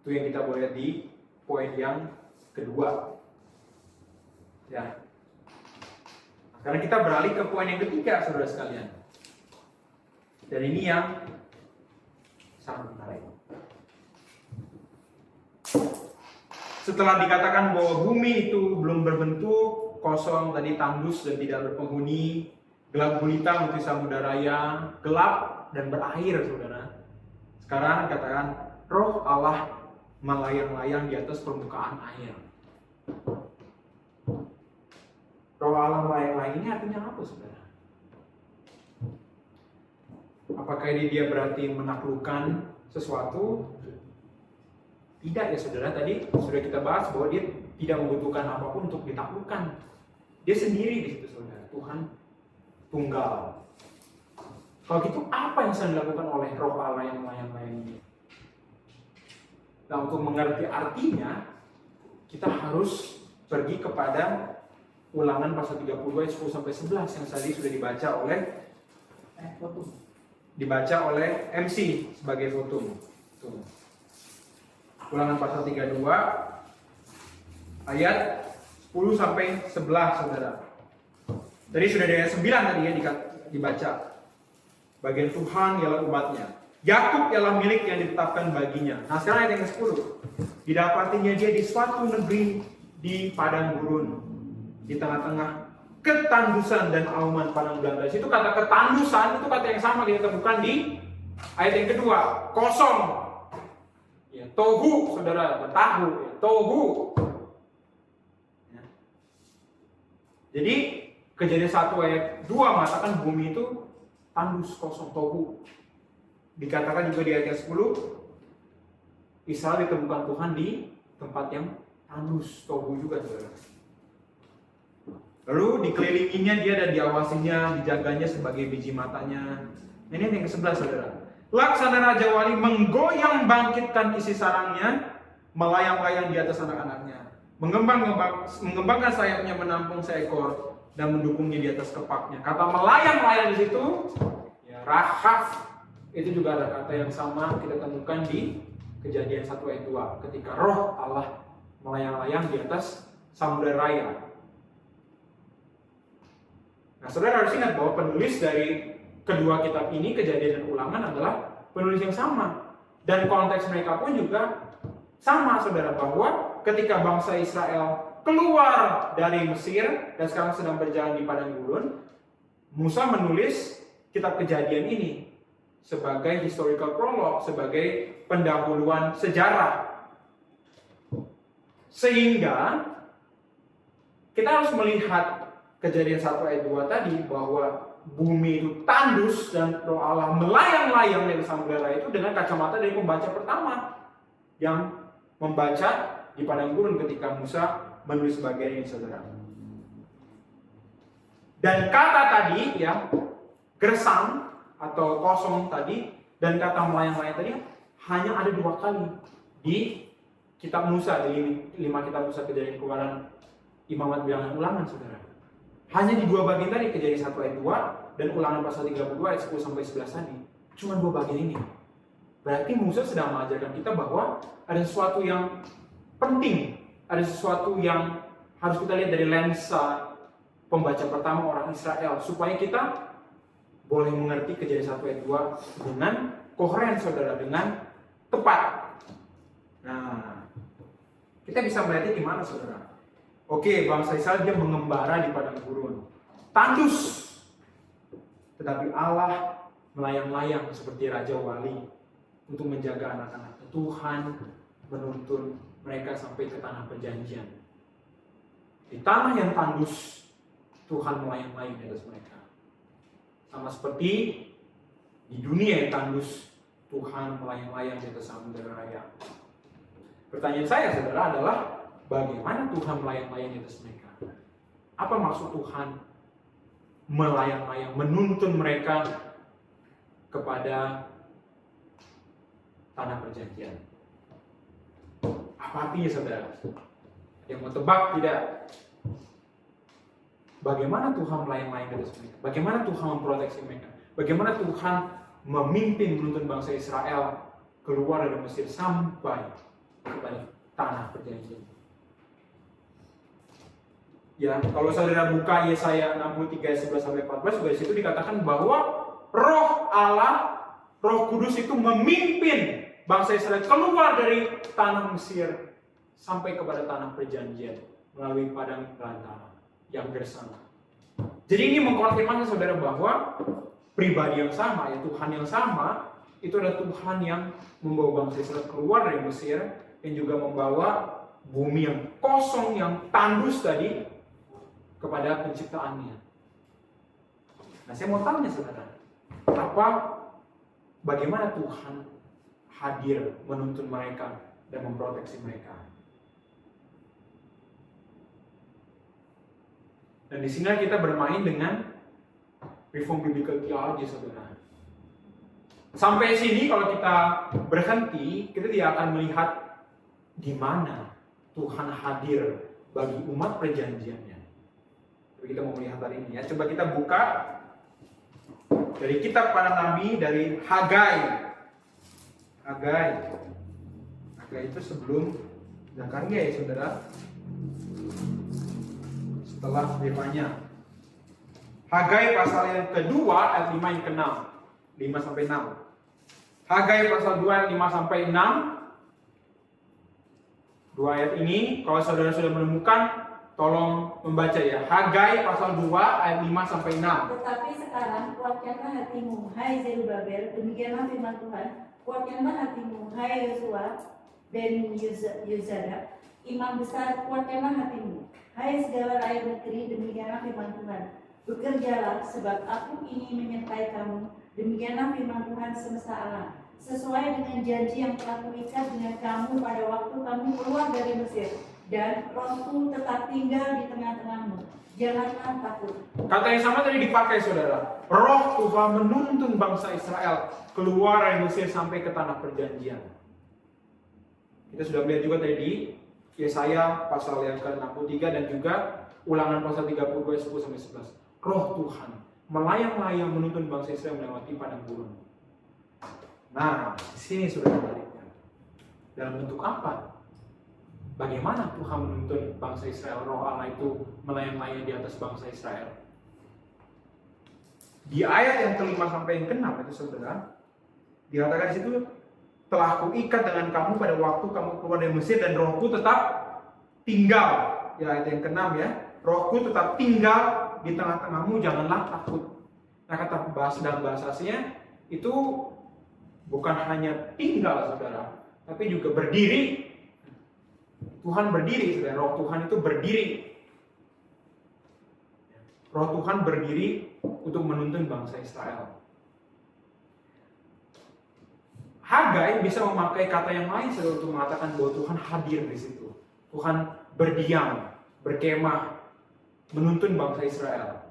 Itu yang kita boleh lihat di poin yang kedua. Ya. Karena kita beralih ke poin yang ketiga, saudara sekalian. Dan ini yang sangat menarik. Setelah dikatakan bahwa bumi itu belum berbentuk, kosong, tadi tandus dan tidak berpenghuni, gelap gulita untuk samudera raya, gelap dan berair, saudara. Sekarang katakan roh Allah melayang-layang di atas permukaan air. Roh Allah melayang-layang ini artinya apa, saudara? Apakah ini dia berarti menaklukkan sesuatu? Tidak ya, saudara. Tadi sudah kita bahas bahwa dia tidak membutuhkan apapun untuk ditaklukkan. Dia sendiri di situ, saudara. Tuhan tunggal. Kalau gitu apa yang sedang dilakukan oleh roh Allah yang melayang-layang ini? Nah, untuk mengerti artinya, kita harus pergi kepada Ulangan pasal 30 ayat 10 sampai 11 yang tadi sudah dibaca oleh MC sebagai foto. Tuh. Ulangan pasal 32 ayat 10 sampai 11, saudara. Tadi sudah dari ayat 9 tadi ya dibaca. Bagian Tuhan ialah umatnya. Yakub ialah milik yang ditetapkan baginya. Nah, sekarang ayat yang ke-10. Didapatinya dia di suatu negeri di padang gurun, di tengah-tengah ketandusan dan auman padang belanda. Itu kata ketandusan itu kata yang sama kita temukan di ayat yang kedua, kosong. Ya, tohu, saudara, tahu, ya, tohu. Ya. Jadi Kejadian 1 ayat 2 mengatakan bumi itu tandus, kosong, tohu. Dikatakan juga di ayat 10, Israel ditemukan Tuhan di tempat yang tandus, tohu juga, saudara. Lalu dikelilinginya dia dan diawasinya, dijaganya sebagai biji matanya. Ini yang ke-11, saudara. Laksana Raja Wali menggoyang bangkitkan isi sarangnya, melayang-layang di atas anak-anaknya. Mengembangkan sayapnya menampung seekor dan mendukungnya di atas kepaknya. Kata melayang-layang di situ, ya, rahaf, itu juga ada kata yang sama kita temukan di Kejadian 1 ayat 2. Ketika roh Allah melayang-layang di atas samudera raya. Nah, saudara harus ingat bahwa penulis dari kedua kitab ini, Kejadian dan Ulangan, adalah penulis yang sama. Dan konteks mereka pun juga sama, saudara, bahwa ketika bangsa Israel keluar dari Mesir dan sekarang sedang berjalan di padang gurun, Musa menulis kitab Kejadian ini sebagai historical prologue, sebagai pendahuluan sejarah. Sehingga kita harus melihat Kejadian 1 ayat 2 tadi bahwa bumi itu tandus dan roh Allah melayang-layang dari samudera itu dengan kacamata dari pembaca pertama yang membaca di padang gurun ketika Musa menulis bagian ini, saudara. Dan kata tadi ya, gersang atau kosong tadi Dan kata melayang-layang tadi hanya ada 2 kali di kitab Musa, di 5 kitab Musa, Kejadian, Keluaran, Imamat, Bilangan, Ulangan, saudara. Hanya di 2 bagian tadi, Kejadian 1 ayat 2 dan Ulangan pasal 32 ayat 10 sampai 11 tadi. Cuma 2 bagian ini. Berarti Musa sedang mengajarkan kita bahwa ada sesuatu yang penting, ada sesuatu yang harus kita lihat dari lensa pembaca pertama orang Israel, supaya kita boleh mengerti Kejadian 1 ayat 2 dengan koheren, saudara, dengan tepat. Nah, kita bisa melihatnya di mana, saudara? Oke, bangsa Israel dia mengembara di padang gurun, tandus, tetapi Allah melayang-layang seperti Raja Wali untuk menjaga anak-anak. Tuhan menuntun mereka sampai ke tanah perjanjian. Di tanah yang tandus, Tuhan melayang-layang di atas mereka. Sama seperti di dunia yang tandus, Tuhan melayang-layang di atas samudera raya. Pertanyaan saya, saudara, adalah bagaimana Tuhan melayang-layang di atas mereka? Apa maksud Tuhan melayang-layang, menuntun mereka kepada tanah perjanjian? Apa artinya, saudara? Yang mau tebak tidak? Bagaimana Tuhan melayang-layang di atas mereka? Bagaimana Tuhan memproteksi mereka? Bagaimana Tuhan memimpin menuntun bangsa Israel keluar dari Mesir sampai kepada tanah perjanjian? Ya, kalau saudara buka Yesaya 63 ayat 11 sampai 14, juga di situ dikatakan bahwa Roh Allah, Roh Kudus itu memimpin bangsa Israel keluar dari tanah Mesir sampai kepada tanah perjanjian melalui padang belantara yang bersama. Jadi ini mengkonfirmasi, saudara, bahwa pribadi yang sama, ya Tuhan yang sama, itu adalah Tuhan yang membawa bangsa Israel keluar dari Mesir dan juga membawa bumi yang kosong, yang tandus tadi kepada penciptaannya. Nah, saya mau tanya, saudara, bagaimana Tuhan hadir menuntun mereka dan memproteksi mereka? Dan di sini kita bermain dengan Reform Biblical Theology, saudara. Sampai sini kalau kita berhenti, kita tidak akan melihat di mana Tuhan hadir bagi umat perjanjiannya. Tapi kita mau melihat hari ini ya. Coba kita buka dari kitab para nabi, dari Hagai. Hagai itu sebelum Zakaria, ya saudara. Setelah Nehemia. Hagai pasal yang kedua ayat 5 yang ke-6. 5 sampai 6. Hagai pasal 2 ayat 5 sampai 6. 2 ayat ini kalau saudara sudah menemukan, tolong membaca ya. Hagai pasal 2 ayat 5 sampai 6. Tetapi sekarang kuatkanlah hatimu, hai Zerubabel, demikianlah firman Tuhan. Kuatkanlah hatimu, hai Yosua ben Yozadak, imam besar, kuatkanlah hatimu, hai segala rakyat negeri, demikianlah firman Tuhan. Bekerjalah, sebab aku ini menyertai kamu, demikianlah firman Tuhan semesta alam. Sesuai dengan janji yang telah kuikat dengan kamu pada waktu kamu keluar dari Mesir, dan Rohku tetap tinggal di tengah-tengahmu. Janganlah takut. Kata yang sama tadi dipakai, saudara. Roh Tuhan menuntun bangsa Israel keluar dari Mesir sampai ke tanah perjanjian. Kita sudah melihat juga tadi di Yesaya pasal yang ke-63 dan juga Ulangan pasal 32 ayat 10 sampai 11. Roh Tuhan melayang-layang menuntun bangsa Israel melewati padang gurun. Nah, di sini sudah menariknya. Dalam bentuk apa? Bagaimana Tuhan menuntun bangsa Israel? Roh Allah itu melayang-layang di atas bangsa Israel. Di ayat yang ke-5 sampai yang ke-6 itu, saudara, dikatakan di situ, telah kuikat dengan kamu pada waktu kamu keluar dari Mesir dan Rohku tetap tinggal. Ya, ayat yang ke-6 ya. Rohku tetap tinggal di tengah-tengahmu, janganlah takut. Nah, kata dalam bahasa aslinya itu bukan hanya tinggal, saudara, tapi juga berdiri. Tuhan berdiri, saudara. Roh Tuhan itu berdiri. Roh Tuhan berdiri untuk menuntun bangsa Israel. Hagai bisa memakai kata yang lain, saudara, untuk mengatakan bahwa Tuhan hadir di situ. Tuhan berdiam, berkemah, menuntun bangsa Israel.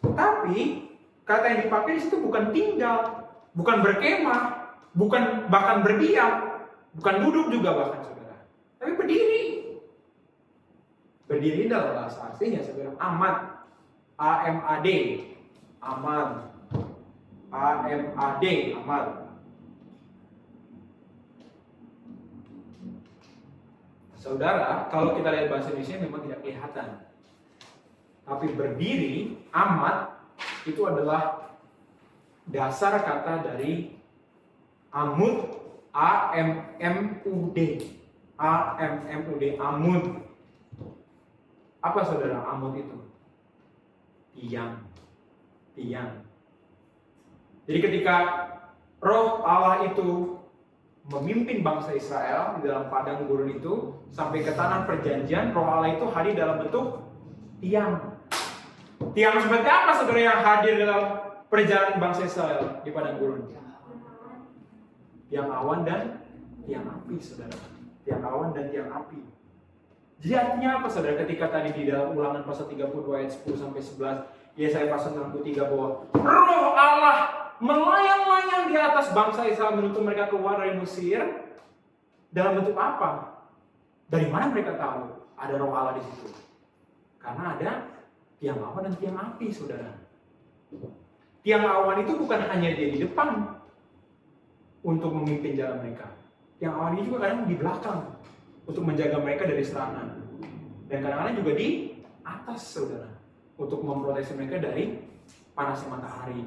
Tapi kata yang dipakai di situ bukan tinggal, bukan berkemah, bukan bahkan berdiam, bukan duduk juga bahkan saudara, tapi berdiri. Berdiri dalam bahasa aslinya saudara amad, A-M-A-D, amad, A-M-A-D, amad. Saudara, kalau kita lihat bahasa Indonesia memang tidak kelihatan. Tapi berdiri, amad, itu adalah dasar kata dari amud, A-M-M-U-D. A-M-M-U-D, amud. Apa saudara amud itu? Tiang. Tiang. Jadi ketika roh Allah itu memimpin bangsa Israel di dalam padang gurun itu sampai ke tanah perjanjian, roh Allah itu hadir dalam bentuk tiang. Tiang seperti apa saudara yang hadir dalam perjalanan bangsa Israel di padang gurun? Tiang awan dan tiang api saudara. Tiang awan dan tiang api. Jadi artinya apa saudara ketika tadi di dalam Ulangan pasal 32 ayat 10 sampai 11, Yesaya pasal 63 bahwa roh Allah melayang-layang di atas bangsa Israel menuntut mereka keluar dari Mesir. Dalam bentuk apa? Dari mana mereka tahu ada roh Allah di situ? Karena ada tiang awan dan tiang api, saudara. Tiang awan itu bukan hanya dia di depan untuk memimpin jalan mereka. Tiang awan ini juga kadang di belakang untuk menjaga mereka dari serangan. Dan kadang-kadang juga di atas, saudara, untuk memproteksi mereka dari panasnya matahari.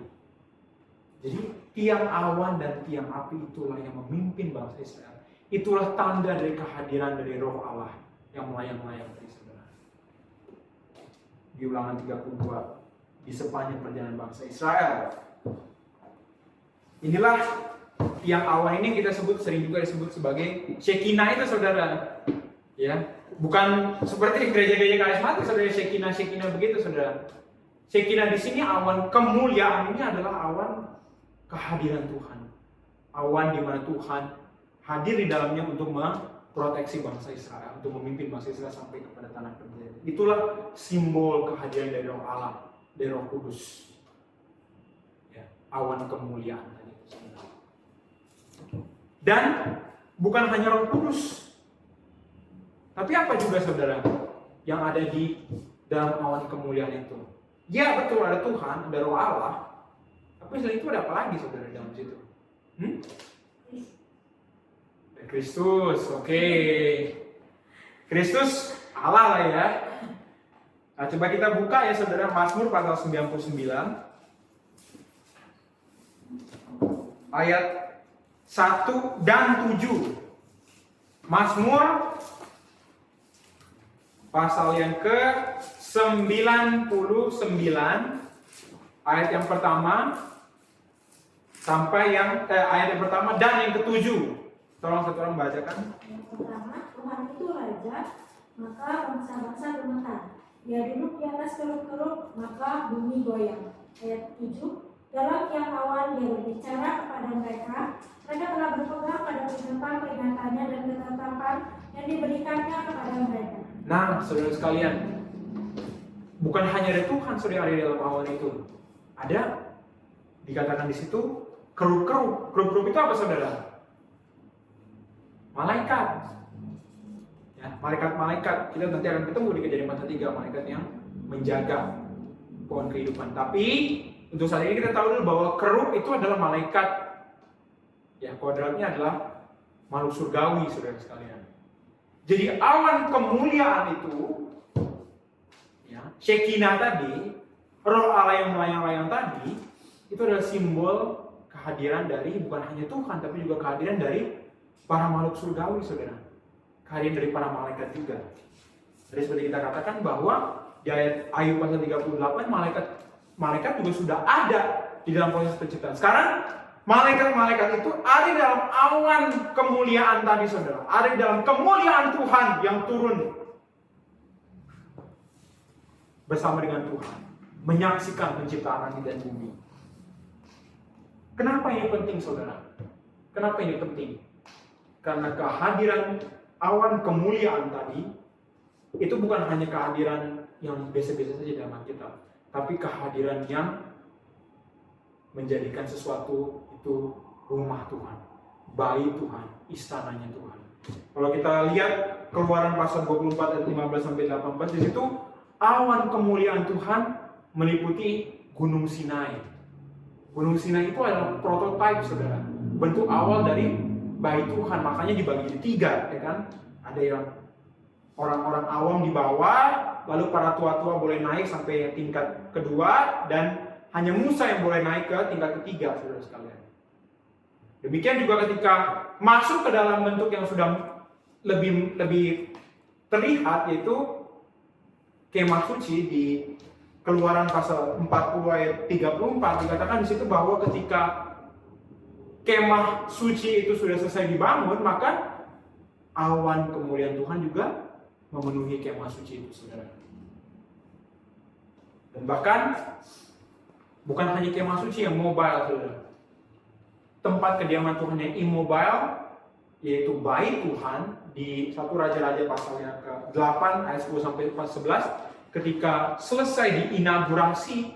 Jadi tiang awan dan tiang api itulah yang memimpin bangsa Israel. Itulah tanda dari kehadiran dari roh Allah yang melayang-layang dari saudara. Di Ulangan 32, di sepanjang perjalanan bangsa Israel. Inilah tiang awan ini kita sebut, sering juga disebut sebagai Shekinah itu saudara. Ya, bukan seperti gereja-gereja karismatik saudara, Shekinah begitu saudara. Shekinah di sini awan kemuliaan ini adalah awan kehadiran Tuhan. Awan di mana Tuhan hadir di dalamnya untuk memproteksi bangsa Israel, untuk memimpin bangsa Israel sampai kepada tanah perjanjian. Itulah simbol kehadiran dari Roh Allah, dari Roh Kudus. Ya, awan kemuliaan tadi. Dan bukan hanya Roh Kudus, tapi apa juga saudara yang ada di dalam awan kemuliaan itu? Ya betul, ada Tuhan, ada Roh Allah. Tapi selain itu ada apa lagi saudara dalam situ? Kristus, oke. Kristus Allah lah ya. Nah, coba kita buka ya saudara Mazmur pasal 99 ayat 1 dan 7. Mazmur pasal yang ke-99 ayat yang pertama sampai ayat yang pertama dan yang ke-7. Tolong satu orang bacakan. Yang pertama, Tuhan itu raja, maka bangsa-bangsa gemetar. Dia duduk di atas keruk-keruk, maka bumi goyang. Ayat 7, dalam tiang awan dia berbicara kepada mereka. Mereka telah berpegang pada peringatan-peringatannya dan ketetapan yang diberikannya kepada mereka. Nah, saudara sekalian, bukan hanya ada Tuhan saudara ada di dalam awan itu. Ada dikatakan di situ keruk-keruk. Keruk-keruk itu apa saudara? Malaikat. Ya, malaikat-malaikat. Kita nanti akan ketemu di Kejadian pasal 3, malaikat yang menjaga pohon kehidupan. Tapi untuk saat ini kita tahu dulu bahwa keruk itu adalah malaikat. Ya, kodratnya adalah makhluk surgawi saudara sekalian. Jadi awan kemuliaan itu, ya, Shekinah tadi, roh Allah yang melayang-layang tadi, itu adalah simbol kehadiran dari bukan hanya Tuhan, tapi juga kehadiran dari para makhluk surgawi, saudara. Kehadiran dari para malaikat juga. Jadi seperti kita katakan bahwa di ayat Ayub pasal 38, malaikat juga sudah ada di dalam proses penciptaan. Sekarang malaikat-malaikat itu ada di dalam awan kemuliaan tadi, saudara. Ada di dalam kemuliaan Tuhan yang turun bersama dengan Tuhan, menyaksikan penciptaan langit dan bumi. Kenapa ini penting, saudara? Kenapa ini penting? Karena kehadiran awan kemuliaan tadi itu bukan hanya kehadiran yang biasa-biasa saja dalam Alkitab, tapi kehadiran yang menjadikan sesuatu itu rumah Tuhan, bait Tuhan, istananya Tuhan. Kalau kita lihat Keluaran pasal 24 ayat 15 sampai 18, di situ awan kemuliaan Tuhan meliputi Gunung Sinai. Gunung Sinai itu adalah prototipe, saudara, bentuk awal dari bait Tuhan. Makanya dibagi tiga, ya kan? Ada yang orang-orang awam di bawah, lalu para tua-tua boleh naik sampai tingkat kedua, dan hanya Musa yang boleh naik ke tingkat ketiga, saudara sekalian. Demikian juga ketika masuk ke dalam bentuk yang sudah lebih terlihat, yaitu kemah suci di Keluaran pasal 40 ayat 34, dikatakan di situ bahwa ketika kemah suci itu sudah selesai dibangun, maka awan kemuliaan Tuhan juga memenuhi kemah suci itu, saudara. Dan bahkan bukan hanya kemah suci yang mobile, saudara. Tempat kediaman Tuhan yang immobile, yaitu bait Tuhan, di 1 Raja-Raja pasalnya ke-8 ayat 10 sampai 11, ketika selesai diinaugurasi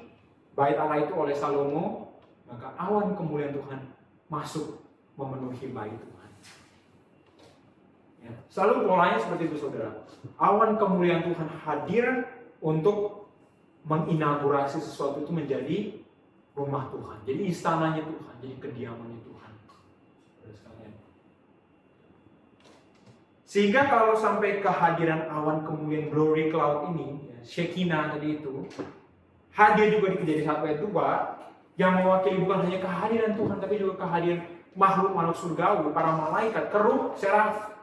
bait Allah itu oleh Salomo, maka awan kemuliaan Tuhan masuk memenuhi bait Tuhan. Ya, selalu polanya seperti itu, saudara. Awan kemuliaan Tuhan hadir untuk menginaugurasi sesuatu itu menjadi rumah Tuhan, jadi istananya Tuhan, jadi kediamannya Tuhan. Sehingga kalau sampai kehadiran awan kemuliaan glory cloud ini, ya, Shekinah tadi itu, hadir juga di Kejadian 1 ayat 2, yang mewakili bukan hanya kehadiran Tuhan, tapi juga kehadiran makhluk-makhluk surgawi, para malaikat, kerub, seraf,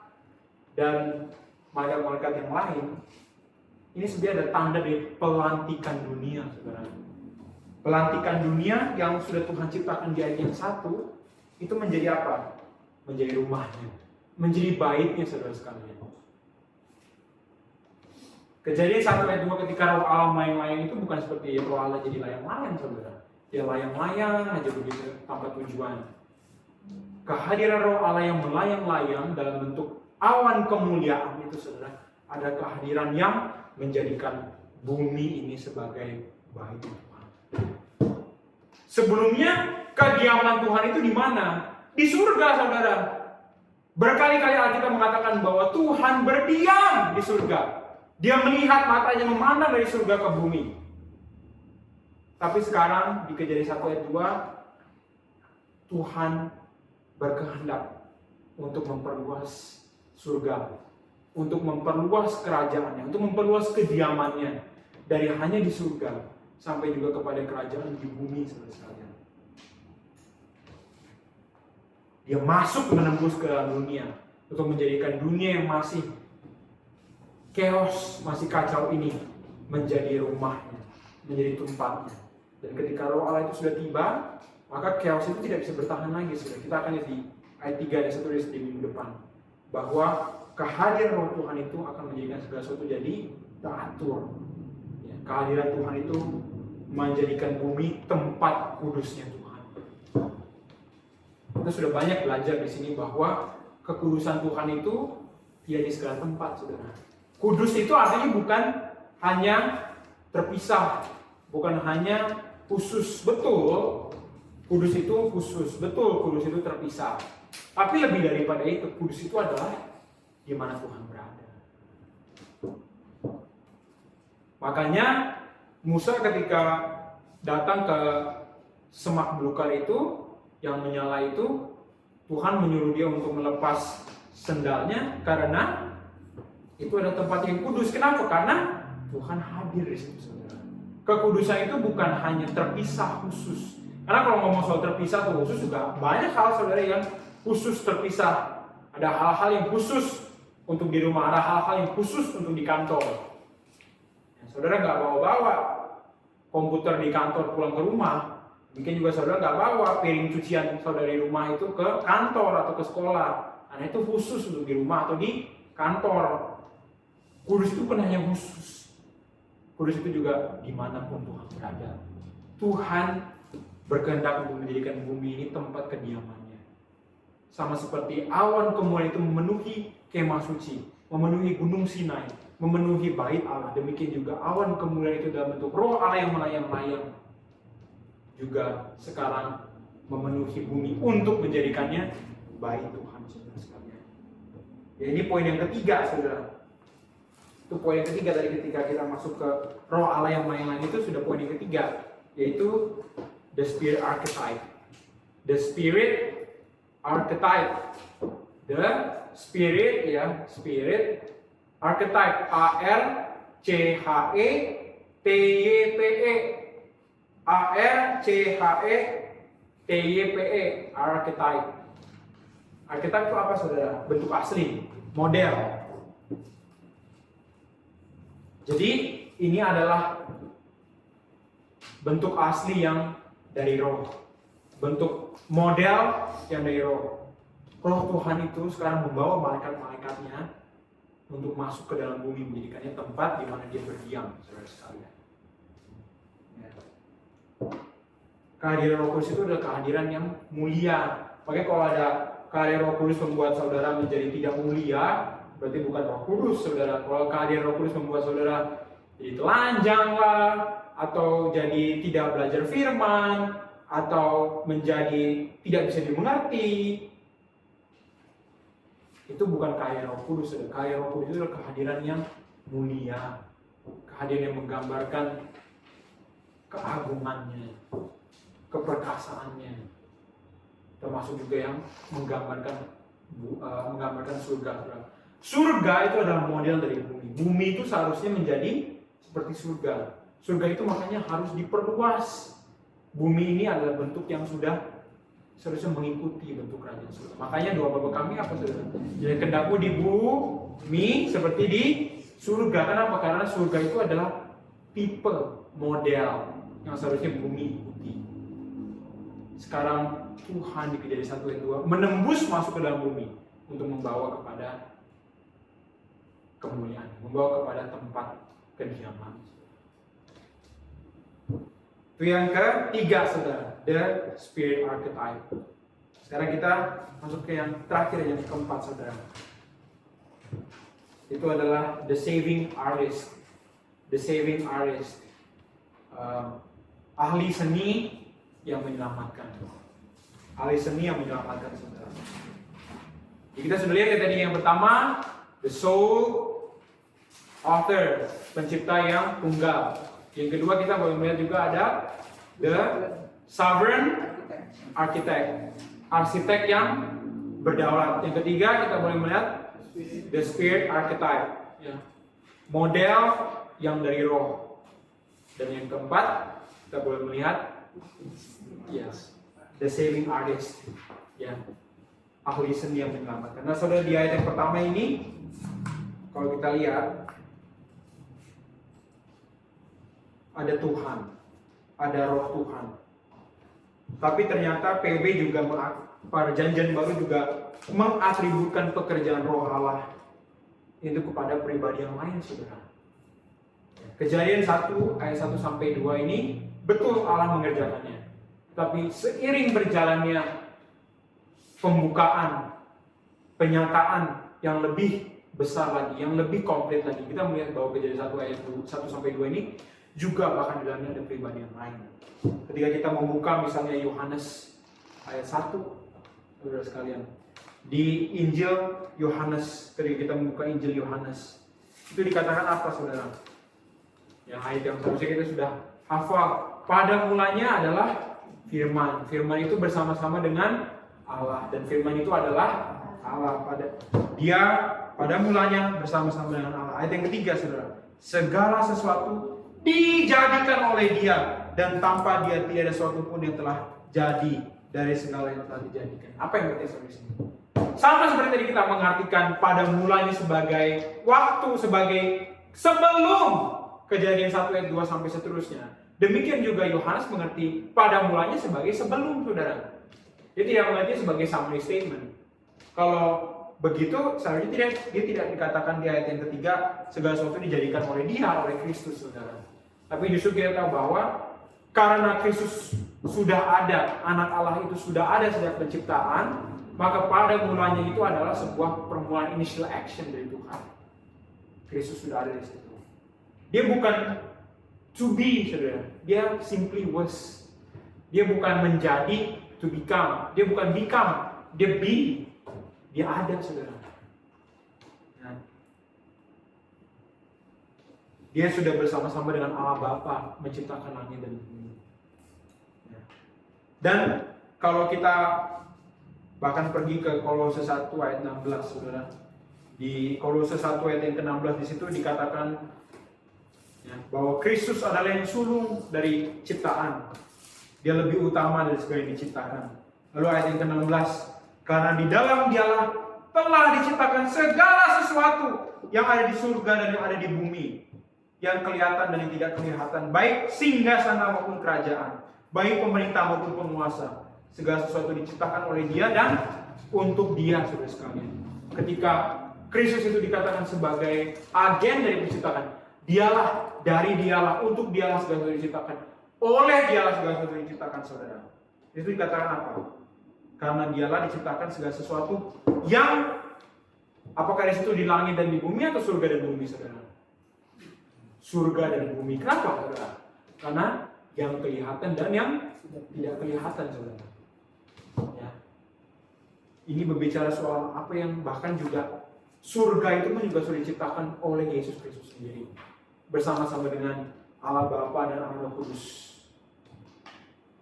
dan malaikat-malaikat yang lain. Ini sebenarnya ada tanda dari pelantikan dunia, saudara. Pelantikan dunia yang sudah Tuhan ciptakan di ayat yang 1, itu menjadi apa? Menjadi rumahnya, menjadi baitnya, saudara sekalian. Kejadian 1 ayat 2, ketika roh Allah melayang-layang itu bukan seperti roh Allah jadi layang-layang, saudara. Dia layang-layang aja begitu tanpa tujuan. Kehadiran roh Allah yang melayang-layang dalam bentuk awan kemuliaan itu, saudara, ada kehadiran yang menjadikan bumi ini sebagai bait Tuhan. Sebelumnya kediaman Tuhan itu di mana? Di surga, saudara. Berkali-kali Alkitab mengatakan bahwa Tuhan berdiam di surga. Dia melihat, matanya memandang dari surga ke bumi. Tapi sekarang di Kejadian 1 ayat 2, Tuhan berkehendak untuk memperluas surga, untuk memperluas kerajaannya, untuk memperluas kediamannya dari hanya di surga sampai juga kepada kerajaan di bumi, saudara sekalian. Dia masuk menembus ke dalam dunia untuk menjadikan dunia yang masih chaos, masih kacau ini menjadi rumahnya, menjadi tempatnya. Dan ketika roh Allah itu sudah tiba, maka chaos itu tidak bisa bertahan lagi. Saudara. Kita akan lihat di ayat 3 dan 1 di minggu depan, bahwa kehadiran roh Tuhan itu akan menjadikan segala sesuatu jadi teratur. Ya, kehadiran Tuhan itu menjadikan bumi tempat kudusnya Tuhan. Kita sudah banyak belajar di sini bahwa kekudusan Tuhan itu tidak di segala tempat, saudara. Kudus itu artinya bukan hanya terpisah, bukan hanya khusus, betul. Kudus itu khusus, betul. Kudus itu terpisah. Tapi lebih daripada itu, kudus itu adalah di mana Tuhan berada. Makanya Musa ketika datang ke semak belukar itu, yang menyala itu, Tuhan menyuruh dia untuk melepas sendalnya karena itu adalah tempat yang kudus. Kenapa? Karena Tuhan hadir di situ, saudara. Kekudusan itu bukan hanya terpisah khusus. Karena kalau ngomong soal terpisah atau khusus juga banyak hal, saudara, yang khusus terpisah. Ada hal-hal yang khusus untuk di rumah, ada hal-hal yang khusus untuk di kantor. Ya, saudara nggak bawa-bawa komputer di kantor pulang ke rumah. Mungkin juga saudara nggak bawa piring cucian saudara di rumah itu ke kantor atau ke sekolah. Karena itu khusus untuk di rumah atau di kantor. Kudus itu bukan hanya khusus. Kudus itu juga dimanapun Tuhan berada. Tuhan berkehendak untuk menjadikan bumi ini tempat kediamannya. Sama seperti awan kemuliaan itu memenuhi kemah suci, memenuhi gunung Sinai, memenuhi bait Allah. Demikian juga awan kemuliaan itu dalam bentuk roh Allah yang melayang-layang. juga sekarang memenuhi bumi untuk menjadikannya bait Tuhan, saudara sekalian. Ya, ini poin yang ketiga, saudara. Itu poin yang ketiga tadi ketika kita masuk ke roh Allah yang lain-lain itu sudah poin yang ketiga, yaitu the spirit archetype. The spirit archetype. The spirit, ya, spirit archetype. A-R-C-H-E-T-Y-P-E. A-R-C-H-E-T-Y-P-E. Archetype. Archetype itu apa, saudara? Bentuk asli, model. Jadi ini adalah bentuk asli yang dari roh, bentuk model yang dari roh. Roh Tuhan itu sekarang membawa malaikat-malaikatnya untuk masuk ke dalam bumi, menjadikannya tempat di mana dia berdiam, saudara sekalian. Ya. Kehadiran Roh Kudus itu adalah kehadiran yang mulia. Makanya kalau ada kehadiran Roh Kudus membuat saudara menjadi tidak mulia, berarti bukan Roh Kudus, saudara. Kalau kehadiran Roh Kudus membuat saudara jadi telanjang lah, atau jadi tidak belajar firman, atau menjadi tidak bisa dimengerti, itu bukan kehadiran Roh Kudus, saudara. Kehadiran Roh Kudus itu adalah kehadiran yang mulia, kehadiran yang menggambarkan keagungannya, keperkasaannya, termasuk juga yang menggambarkan surga, saudara. Surga itu adalah model dari bumi. Bumi itu seharusnya menjadi seperti surga. Surga itu makanya harus diperluas. Bumi ini adalah bentuk yang sudah seharusnya mengikuti bentuk kerajaan surga. Makanya doa Bapa kami apa, saudara? Jadi kehendakmu di bumi seperti di surga. Kenapa? Karena surga itu adalah tipe model yang seharusnya bumi ikuti. Sekarang Tuhan di Kejadian 1 ayat 2 menembus masuk ke dalam bumi untuk membawa kepada kemuliaan, membawa kepada tempat kediaman. Itu yang ketiga, saudara, the spirit archetype. Sekarang kita masuk ke yang terakhir, yang keempat, saudara. Itu adalah the saving artist. The saving artist, ahli seni yang menyelamatkan. Ahli seni yang menyelamatkan, saudara. Jadi kita sudah lihat ya tadi yang pertama, the sole author, pencipta yang tunggal. Yang kedua kita boleh melihat juga ada the sovereign architect, arsitek yang berdaulat. Yang ketiga kita boleh melihat the spirit archetype, model yang dari roh. Dan yang keempat kita boleh melihat the saving artist, ahli seni yang menyelamatkan. Nah, saudara, di ayat yang pertama ini kalau kita lihat ada Tuhan, ada roh Tuhan. Tapi ternyata PB juga perjanjian baru juga mengatributkan pekerjaan roh Allah itu kepada pribadi yang lain, saudara. Kejadian 1 ayat 1 sampai 2 ini betul Allah mengerjakannya. Tapi seiring berjalannya pembukaan, penyataan yang lebih besar lagi, yang lebih komplit lagi, kita melihat bahwa Kejadian 1 ayat 1 sampai 2 ini juga bahkan di dalamnya ada pribadi yang lain. Ketika kita membuka misalnya Yohanes ayat 1, saudara sekalian, di Injil Yohanes, ketika kita membuka Injil Yohanes, itu dikatakan apa, saudara? Yang ayat yang seharusnya kita sudah hafal. Pada mulanya adalah firman. Firman itu bersama-sama dengan Allah, dan firman itu adalah Allah. Pada mulanya bersama-sama dengan Allah. Ayat yang ketiga, saudara, segala sesuatu dijadikan oleh Dia, dan tanpa Dia tidak ada sesuatu pun yang telah jadi dari segala yang telah dijadikan. Apa yang berarti sampai sini? Sama seperti tadi kita mengartikan pada mulanya sebagai waktu, sebagai sebelum Kejadian 1 ayat 2 sampai seterusnya. Demikian juga Yohanes mengerti pada mulanya sebagai sebelum, saudara. Dia tidak mengerti sebagai summary statement. Kalau begitu, seharusnya dia tidak dikatakan di ayat yang ketiga segala sesuatu dijadikan oleh Dia, oleh Kristus, saudara. Tapi justru kita tahu bahwa karena Kristus sudah ada, anak Allah itu sudah ada sejak penciptaan, maka pada mulanya itu adalah sebuah permulaan initial action dari Tuhan. Kristus sudah ada di situ. Dia bukan to be, saudara. Dia simply was. Dia bukan menjadi, to become. Dia bukan become, dia be. Dia ada, saudara. Nah, dia sudah bersama-sama dengan Allah Bapa menciptakan langit dan bumi. Nah, dan kalau kita bahkan pergi ke Kolose 1 ayat 16, saudara. Di Kolose 1 ayat yang ke-16 di situ dikatakan ya, bahwa Kristus adalah yang sulung dari ciptaan. Dia lebih utama dari segala yang diciptakan. Lalu ayat yang ke-16, karena di dalam Dialah telah diciptakan segala sesuatu yang ada di surga dan yang ada di bumi, yang kelihatan dan yang tidak kelihatan, baik singgasana maupun kerajaan, baik pemerintah maupun penguasa. Segala sesuatu diciptakan oleh Dia dan untuk Dia, saudara sekalian. Ketika Kristus itu dikatakan sebagai agen dari penciptaan, Dialah, dari Dialah, untuk Dialah segala sesuatu diciptakan, oleh Dialah segala sesuatu diciptakan, saudara. Itu dikatakan apa? Karena Dialah diciptakan segala sesuatu yang, apakah di situ di langit dan di bumi atau surga dan bumi, saudara? Surga dan bumi. Kenapa, saudara? Karena yang kelihatan dan yang tidak kelihatan, saudara. Ya. Ini berbicara soal apa yang bahkan juga surga itu pun juga sudah diciptakan oleh Yesus Kristus sendiri, bersama-sama dengan Allah Bapa dan Allah Roh Kudus.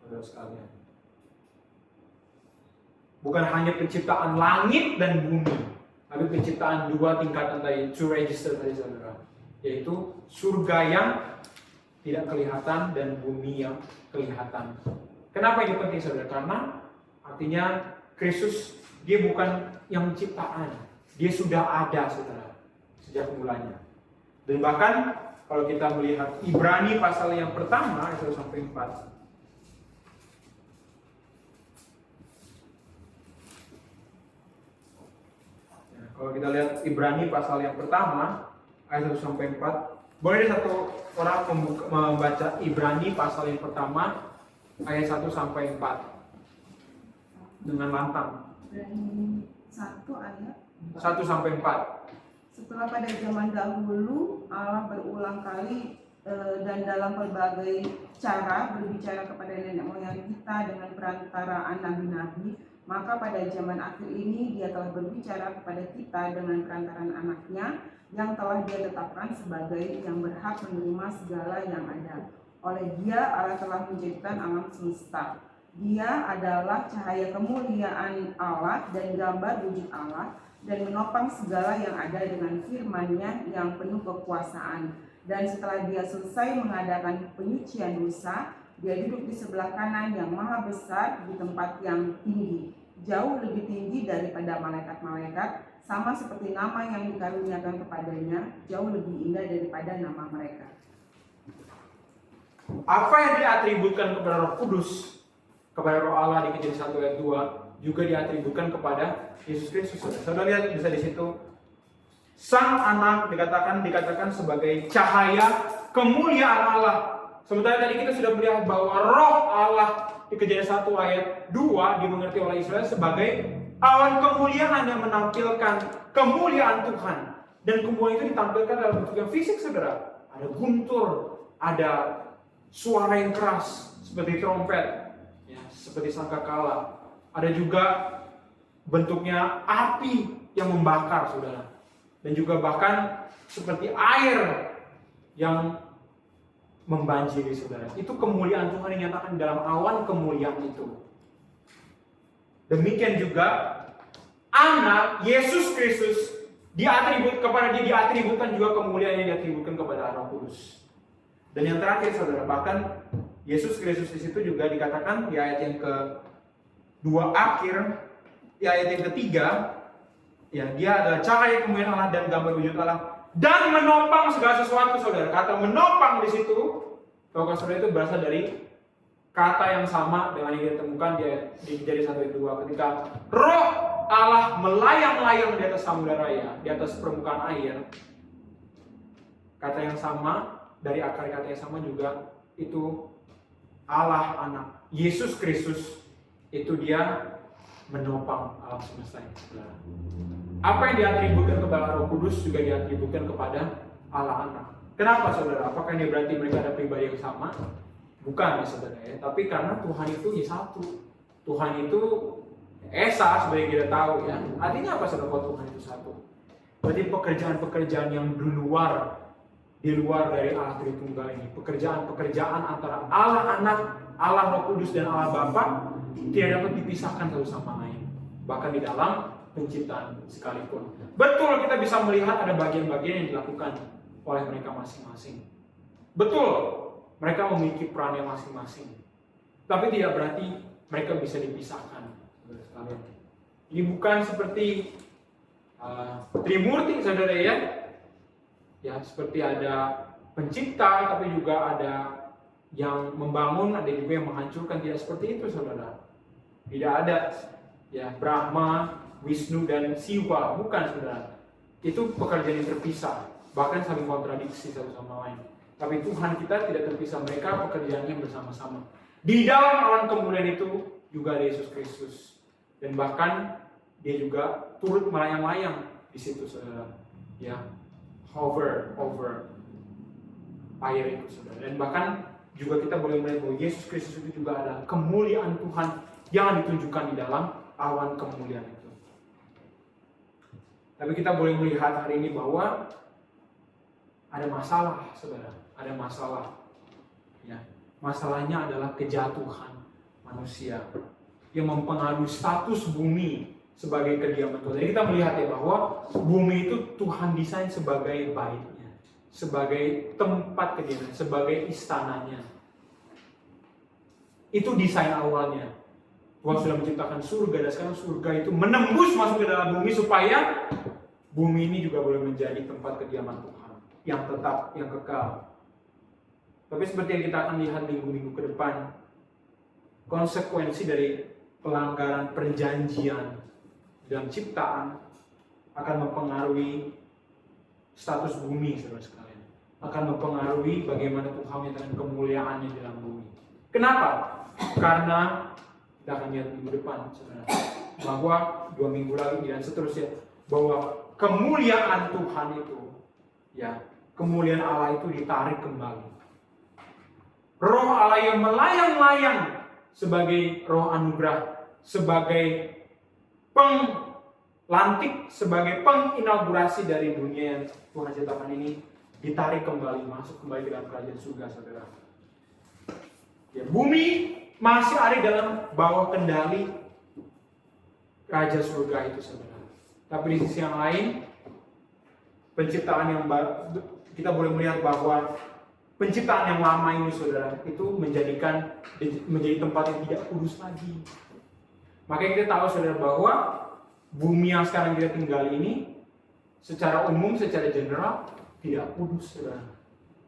Saudara sekalian, bukan hanya penciptaan langit dan bumi, tapi penciptaan dua tingkatan tadi, two register tadi, saudara, yaitu surga yang tidak kelihatan dan bumi yang kelihatan. Kenapa ini penting, saudara? Karena artinya Kristus, dia bukan yang ciptaan, dia sudah ada, saudara, sejak mulanya. Dan bahkan kalau kita melihat Ibrani pasal yang pertama, ayat 1 sampai 4. Kalau kita lihat Ibrani pasal yang pertama, ayat 1 sampai 4, boleh satu orang membaca Ibrani pasal yang pertama, ayat 1 sampai 4 dengan lantang. Ibrani 1 ayat 1 sampai 4. Setelah pada zaman dahulu Allah berulang kali dan dalam berbagai cara berbicara kepada nenek moyang kita dengan perantaraan nabi-nabi, maka pada zaman akhir ini Dia telah berbicara kepada kita dengan perantaraan anaknya yang telah Dia tetapkan sebagai yang berhak menerima segala yang ada. Oleh Dia Allah telah menjadikan alam semesta. Dia adalah cahaya kemuliaan Allah dan gambar wujud Allah, dan menopang segala yang ada dengan firman-Nya yang penuh kekuasaan. Dan setelah Dia selesai mengadakan penyucian dosa, Dia duduk di sebelah kanan yang maha besar di tempat yang tinggi, jauh lebih tinggi daripada malaikat-malaikat, sama seperti nama yang dikaruniakan kepadanya jauh lebih indah daripada nama mereka. Apa yang diatributkan kepada Roh Kudus, kepada Roh Allah di Kejadian 1 ayat 2, juga diatributkan kepada Yesus Kristus. Saudara lihat bisa di situ, Sang Anak dikatakan sebagai cahaya kemuliaan Allah. Sementara tadi kita sudah melihat bahwa Roh Allah di Kejadian 1 ayat 2 dimengerti oleh Israel sebagai awan kemuliaan yang menampilkan kemuliaan Tuhan. Dan kemuliaan itu ditampilkan dalam bentuk yang fisik, saudara. Ada guntur, ada suara yang keras seperti trompet, ya, seperti sangkakala. Ada juga bentuknya api yang membakar, saudara. Dan juga bahkan seperti air yang membanjiri, saudara. Itu kemuliaan Tuhan yang dinyatakan dalam awan kemuliaan itu. Demikian juga Anak Yesus Kristus diatributkan juga kemuliaan yang diatributkan kepada Roh Kudus. Dan yang terakhir, saudara, bahkan Yesus Kristus di situ juga dikatakan di ayat yang ke-2 akhir, di ayat yang ke-3, ya, Dia adalah cahaya kemuliaan Allah dan gambar wujud Allah dan menopang segala sesuatu, saudara. Kata menopang di situ, kalau saudara, itu berasal dari kata yang sama dengan yang ditemukan di Kejadian 1 ayat 2, ketika Roh Allah melayang-layang di atas samudera raya, di atas permukaan air. Kata yang sama, dari akar kata yang sama juga, itu Allah Anak Yesus Kristus, itu Dia menopang alam semesta ini. Apa yang diatributkan kepada Roh Kudus juga diatributkan kepada Allah Anak. Kenapa, saudara? Apakah ini berarti mereka ada pribadi yang sama? Bukan ya saudara ya, tapi karena Tuhan itu ya satu. Tuhan itu Esa sebagai kita tahu ya. Artinya apa saudara kalau Tuhan itu satu? Berarti pekerjaan-pekerjaan yang di luar dari Allah Tritunggal ini, pekerjaan-pekerjaan antara Allah Anak, Allah Roh Kudus dan Allah Bapa tidak dapat dipisahkan satu sama lain. Bahkan di dalam penciptaan sekalipun. Betul kita bisa melihat ada bagian-bagian yang dilakukan oleh mereka masing-masing. Betul mereka memiliki perannya masing-masing. Tapi tidak berarti mereka bisa dipisahkan. Ini bukan seperti Trimurti saudara ya. Ya seperti ada pencipta tapi juga ada yang membangun, ada juga yang menghancurkan. Tidak seperti itu saudara. Tidak ada ya Brahma, Wisnu dan Siwa, bukan saudara. Itu pekerjaan yang terpisah, bahkan saling kontradiksi satu sama lain. Tapi Tuhan kita tidak terpisah, mereka pekerjaannya bersama-sama. Di dalam awan kemuliaan itu juga ada Yesus Kristus. Dan bahkan dia juga turut melayang-layang di situ saudara. Ya, hover over air itu saudara. Dan bahkan juga kita boleh melihat bahwa Yesus Kristus itu juga ada kemuliaan Tuhan yang ditunjukkan di dalam awan kemuliaan itu. Tapi kita boleh melihat hari ini bahwa ada masalah saudara. Ada masalah. Ya, masalahnya adalah kejatuhan manusia yang mempengaruhi status bumi sebagai kediaman Tuhan. Jadi kita melihat ya bahwa bumi itu Tuhan desain sebagai baitnya, sebagai tempat kediaman, sebagai istananya. Itu desain awalnya. Tuhan sudah menciptakan surga dan sekarang surga itu menembus masuk ke dalam bumi supaya bumi ini juga boleh menjadi tempat kediaman Tuhan yang tetap, yang kekal. Tapi seperti yang kita akan lihat minggu-minggu ke depan, konsekuensi dari pelanggaran perjanjian dalam ciptaan akan mempengaruhi status bumi saudara sekalian. Akan mempengaruhi bagaimana Tuhan menyatakan kemuliaannya dalam bumi. Kenapa? Karena kita akan lihat minggu depan saudara, bahwa 2 minggu lagi dan seterusnya, bahwa kemuliaan Tuhan itu ya, kemuliaan Allah itu ditarik kembali. Roh Allah yang melayang-layang sebagai roh anugerah, sebagai penglantik, sebagai penginaugurasi dari dunia yang Tuhan ciptakan ini ditarik kembali, masuk kembali ke dalam kerajaan surga saudara. Ya, bumi masih ada dalam bawah kendali raja surga itu saudara. Tapi di sisi yang lain, penciptaan yang baru, kita boleh melihat bahwa penciptaan yang lama ini saudara itu menjadi tempat yang tidak kudus lagi. Makanya kita tahu saudara bahwa bumi yang sekarang kita tinggal ini secara umum, secara general tidak kudus saudara.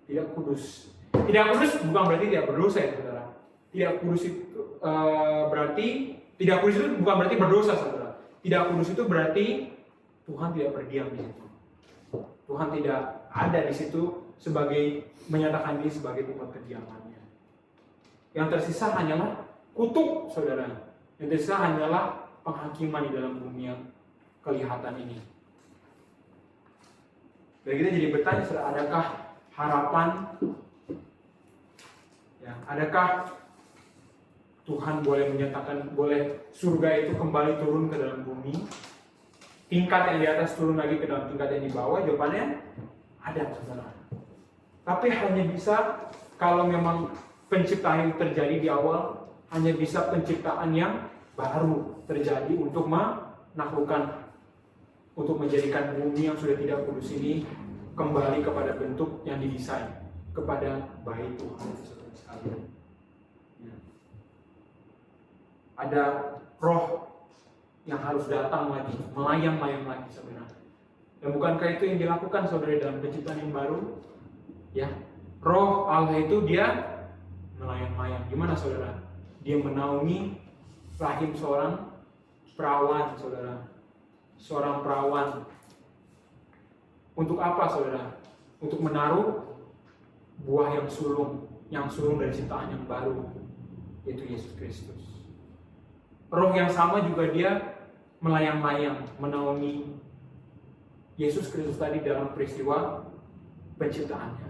Tidak kudus. Tidak kudus bukan berarti tidak berdosa ya saudara. Tidak kudus itu berarti tidak kudus itu bukan berarti berdosa saudara. Tidak kudus itu berarti Tuhan tidak berdiam di situ. Tuhan tidak ada di situ sebagai menyatakan diri sebagai tempat kediamannya. Yang tersisa hanyalah kutuk saudara. Yang tersisa hanyalah penghakiman di dalam bumi yang kelihatan ini. Dan kita jadi bertanya saudara, adakah harapan? Ya, adakah Tuhan boleh menyatakan, boleh surga itu kembali turun ke dalam bumi? Tingkat yang di atas turun lagi ke dalam tingkat yang di bawah? Jawabannya ada saudara. Tapi hanya bisa kalau memang penciptaan yang terjadi di awal, hanya bisa penciptaan yang baru terjadi untuk menaklukkan, untuk menjadikan bumi yang sudah tidak kudus ini kembali kepada bentuk yang didesain, kepada bait Tuhan sekalian. Ya. Ada roh yang harus datang lagi, melayang-layang lagi saudara. Dan bukankah itu yang dilakukan saudara dalam penciptaan yang baru? Ya, roh Allah itu dia melayang-layang. Gimana saudara? Dia menaungi rahim seorang perawan saudara. Seorang perawan. Untuk apa saudara? Untuk menaruh buah yang sulung dari ciptaan yang baru, yaitu Yesus Kristus. Roh yang sama juga dia melayang-layang, menaungi Yesus Kristus tadi dalam peristiwa penciptaannya.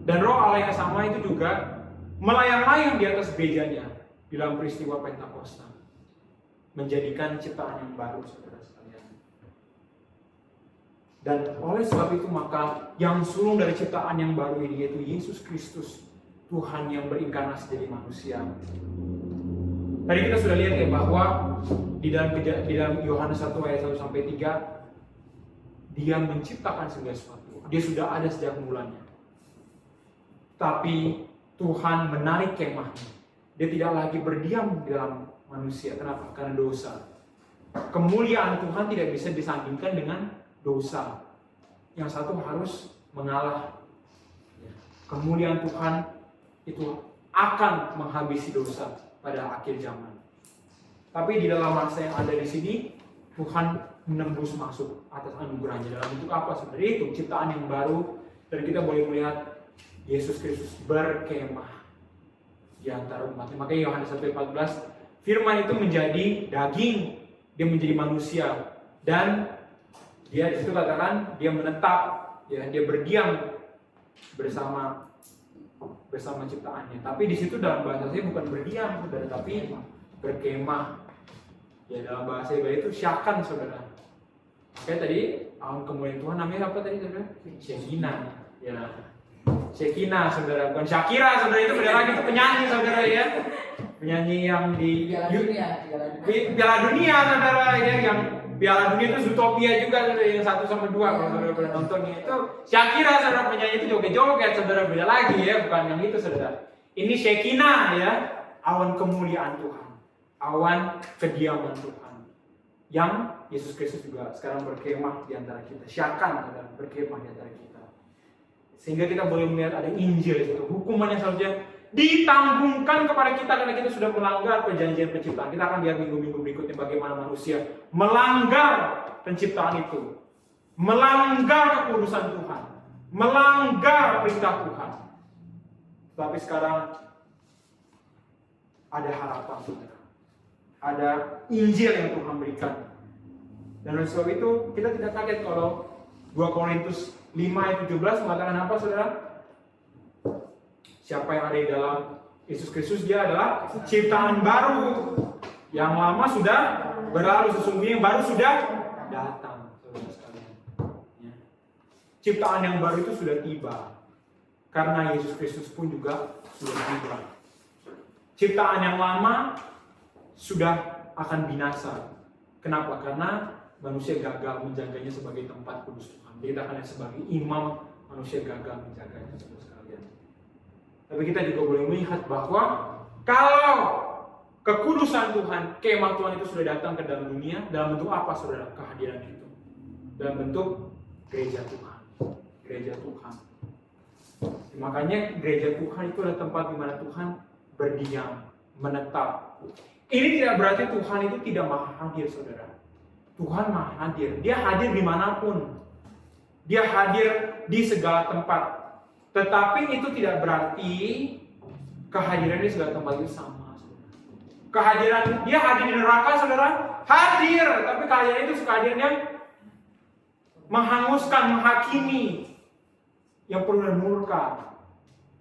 Dan roh Allah yang sama itu juga melayang-layang di atas gerejanya di dalam peristiwa Pentakosta, menjadikan ciptaan yang baru, saudara sekalian. Dan oleh sebab itu maka yang sulung dari ciptaan yang baru ini yaitu Yesus Kristus, Tuhan yang berinkarnasi jadi manusia. Tadi kita sudah lihat ya bahwa di dalam Yohanes 1 ayat 1 sampai 3 Dia menciptakan segala sesuatu. Dia sudah ada sejak mulanya. Tapi Tuhan menarik kemahnya. Dia tidak lagi berdiam di dalam manusia. Kenapa? Karena dosa. Kemuliaan Tuhan tidak bisa disandingkan dengan dosa. Yang satu harus mengalah. Kemuliaan Tuhan itu akan menghabisi dosa pada akhir zaman. Tapi di dalam masa yang ada di sini, Tuhan menembus masuk atas anugerahnya. Dalam bentuk apa sebenarnya? Itu ciptaan yang baru. Dan kita boleh melihat Yesus Kristus berkemah di antara umatnya. Makanya Yohanes 1:14, firman itu menjadi daging, dia menjadi manusia, dan dia di situ katakan dia menetap, ya, dia berdiam bersama ciptaannya. Tapi di situ dalam bahasa saya bukan berdiam, saudara, tapi berkemah. Ya, dalam bahasa Ibrani itu syakan, saudara. Kayak tadi awan kemuliaan Tuhan namanya apa tadi, saudara? Shekinah. Ya, Shekinah, saudara, bukan Shakira, saudara, itu beda lagi, itu penyanyi, saudara, ya. Penyanyi yang di Piala Dunia, saudara, ya, yang Piala Dunia itu Zootopia juga, saudara, yang 1-2 kalau saudara pernah nontonnya itu Shakira, saudara, penyanyi itu joget-joget, saudara, beda lagi, ya, bukan yang itu, saudara. Ini Shekinah, ya, awan kemuliaan Tuhan, awan kediaman Tuhan, yang Yesus Kristus juga sekarang berkemah di antara kita, syakan, saudara, berkemah di antara kita. Sehingga kita boleh melihat ada Injil itu, hukuman yang seharusnya ditanggungkan kepada kita karena kita sudah melanggar perjanjian penciptaan. Kita akan lihat minggu-minggu berikutnya bagaimana manusia melanggar penciptaan itu, melanggar kekudusan Tuhan, melanggar perintah Tuhan. Tapi sekarang ada harapan, saudara. Ada Injil yang Tuhan berikan. Dan oleh sebab itu kita tidak kaget kalau 2 Korintus 5 ayat 17 mengatakan apa, saudara? Siapa yang ada di dalam Yesus Kristus, dia adalah ciptaan baru. Yang lama sudah berlalu, sesungguhnya yang baru sudah datang, saudara sekalian. Ya. Ciptaan yang baru itu sudah tiba. Karena Yesus Kristus pun juga sudah tiba. Ciptaan yang lama sudah akan binasa. Kenapa? Karena manusia gagal menjaganya sebagai tempat kudus Tuhan. Dia akan sebagai imam, manusia gagal menjaganya, saudara sekalian. Tapi kita juga boleh melihat bahwa kalau kekudusan Tuhan, kemah Tuhan itu sudah datang ke dalam dunia, dalam bentuk apa, saudara? Kehadiran itu dalam bentuk gereja Tuhan. Gereja Tuhan. Makanya gereja Tuhan itu adalah tempat di mana Tuhan berdiam, menetap. Ini tidak berarti Tuhan itu tidak maha hadir, saudara. Tuhan maha hadir. Dia hadir dimanapun. Dia hadir di segala tempat. Tetapi itu tidak berarti kehadiran di segala tempat itu sama, saudara. Kehadiran dia hadir di neraka, saudara, hadir. Tapi kehadiran itu kehadiran yang menghanguskan, menghakimi, yang penuh dengan murka.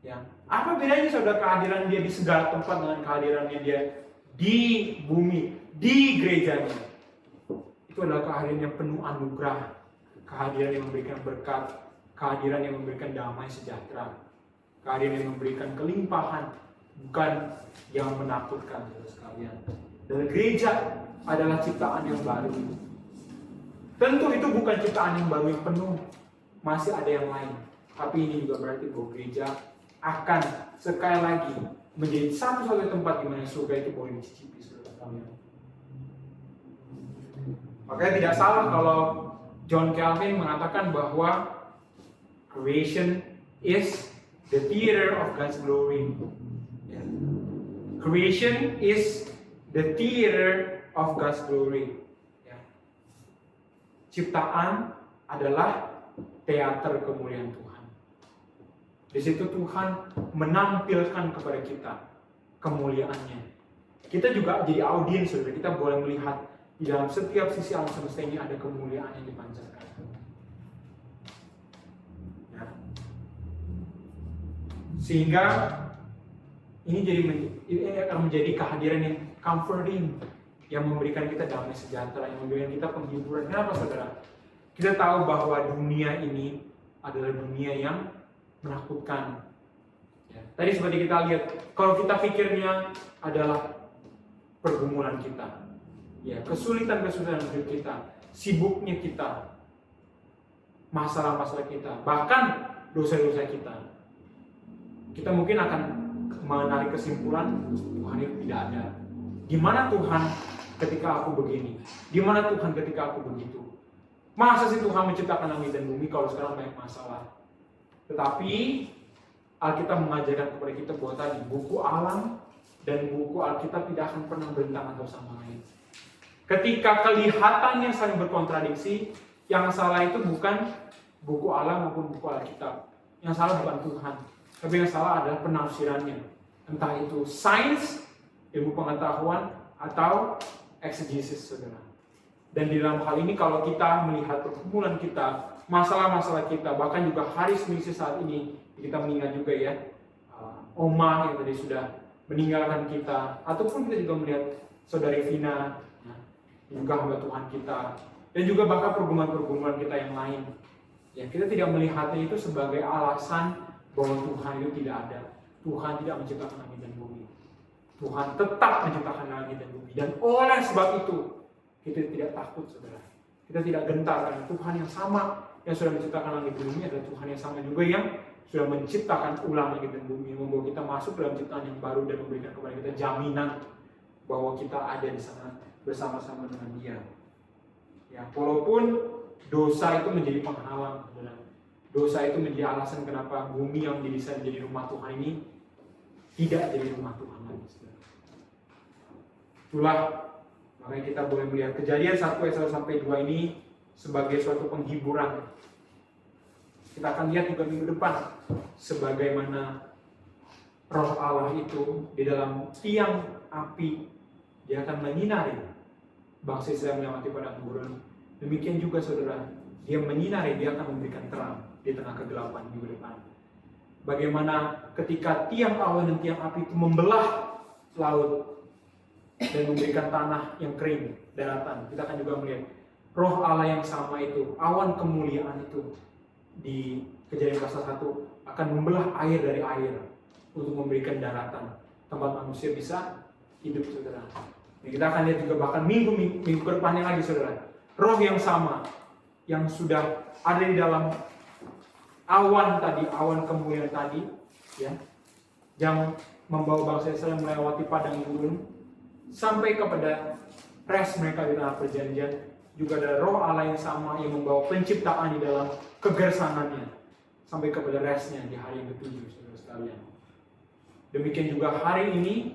Ya. Apa bedanya, saudara, kehadiran dia di segala tempat dengan kehadirannya dia di bumi, di gerejanya? Itu adalah kehadiran yang penuh anugerah, kehadiran yang memberikan berkat, kehadiran yang memberikan damai sejahtera, kehadiran yang memberikan kelimpahan, bukan yang menakutkan, saudara sekalian. Dan gereja adalah ciptaan yang baru. Tentu itu bukan ciptaan yang baru yang penuh, masih ada yang lain. Tapi ini juga berarti bahwa gereja akan sekali lagi menjadi satu-satunya tempat di mana surga itu boleh dicicipi, saudara sekalian. Makanya tidak salah kalau John Calvin mengatakan bahwa creation is the theater of God's glory. Creation is the theater of God's glory. Ciptaan adalah teater kemuliaan Tuhan. Di situ Tuhan menampilkan kepada kita kemuliaannya. Kita juga jadi audiens, saudara. Kita boleh melihat di dalam setiap sisi alam semesta ini ada kemuliaan yang dipancarkan. Ya. Sehingga ini akan menjadi kehadiran yang comforting, yang memberikan kita damai sejahtera, yang memberikan kita penghiburan. Kenapa saudara? Kita tahu bahwa dunia ini adalah dunia yang menakutkan. Ya, tadi seperti kita lihat, kalau kita pikirnya adalah pergumulan kita, ya, kesulitan-kesulitan hidup kita, sibuknya kita, masalah-masalah kita, bahkan dosa-dosa kita, kita mungkin akan menarik kesimpulan Tuhan itu tidak ada. Gimana Tuhan ketika aku begini? Gimana Tuhan ketika aku begitu? Masa sih Tuhan menciptakan langit dan bumi kalau sekarang banyak masalah? Tetapi Alkitab mengajarkan kepada kita bahwa tadi buku alam dan buku Alkitab tidak akan pernah bertentangan satu sama lain. Ketika kelihatannya saling berkontradiksi, yang salah itu bukan buku alam maupun buku Alkitab. Yang salah bukan Tuhan, tapi yang salah adalah penafsirannya. Entah itu sains, ilmu pengetahuan, atau exegesis, saudara. Dan di dalam hal ini kalau kita melihat pergumulan kita, masalah-masalah kita, bahkan juga hari Senin saat ini, kita mengingat juga ya, Oma yang tadi sudah meninggalkan kita, ataupun kita juga melihat saudari Vina, juga hamba Tuhan kita, dan juga bahkan pergumulan-pergumulan kita yang lain. Ya, kita tidak melihatnya itu sebagai alasan bahwa Tuhan itu tidak ada. Tuhan tidak menciptakan langit dan bumi. Tuhan tetap menciptakan langit dan bumi. Dan oleh sebab itu, kita tidak takut, saudara. Kita tidak gentar, karena Tuhan yang sama yang sudah menciptakan langit dan bumi adalah Tuhan yang sama juga yang sudah menciptakan ulang langit dan bumi, membawa kita masuk dalam ciptaan yang baru dan memberikan kepada kita jaminan bahwa kita ada di sana bersama-sama dengan Dia. Ya, walaupun dosa itu menjadi penghalang, saudara. Dosa itu menjadi alasan kenapa bumi yang didesain menjadi rumah Tuhan ini tidak jadi rumah Tuhan lagi, saudara. Itulah makanya kita boleh melihat Kejadian 1 ayat 1 sampai 2 ini sebagai suatu penghiburan. Kita akan lihat juga minggu depan sebagaimana Roh Allah itu di dalam tiang api, Dia akan menyinari bangsa Israel melewati padang gurun. Demikian juga saudara, Dia menyinari, Dia akan memberikan terang di tengah kegelapan minggu depan. Bagaimana ketika tiang awan dan tiang api itu membelah laut dan memberikan tanah yang kering, daratan, kita akan juga melihat Roh Allah yang sama itu, awan kemuliaan itu di Kejadian pasal 1 akan membelah air dari air untuk memberikan daratan tempat manusia bisa hidup, saudara. Dan kita akan lihat juga bahkan minggu ke depannya lagi, saudara, Roh yang sama yang sudah ada di dalam awan tadi, awan kemuliaan tadi, ya, yang membawa bangsa Israel melewati padang gurun sampai kepada rest mereka di tanah perjanjian. Juga ada Roh Allah yang sama yang membawa penciptaan di dalam kegersangannya sampai kepada restnya di hari yang ke-7, saudara sekalian. Demikian juga hari ini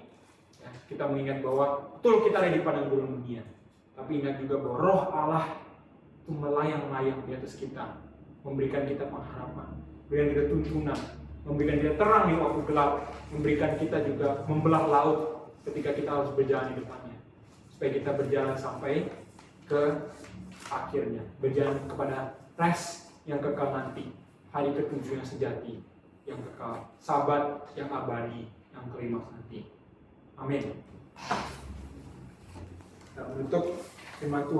ya, kita mengingat bahwa betul kita ada di padang gurun dunia, tapi ingat juga bahwa Roh Allah itu melayang-layang di atas kita, memberikan kita pengharapan, memberikan kita tuntunan, memberikan kita terang di waktu gelap, memberikan kita juga membelah laut ketika kita harus berjalan di depannya, supaya kita berjalan sampai ke akhirnya, berjalan kepada rest yang kekal nanti, hari ke-7 yang sejati, yang kekal, sabat yang abadi, yang klimaks nanti. Amin. Kita menutup firman Tuhan.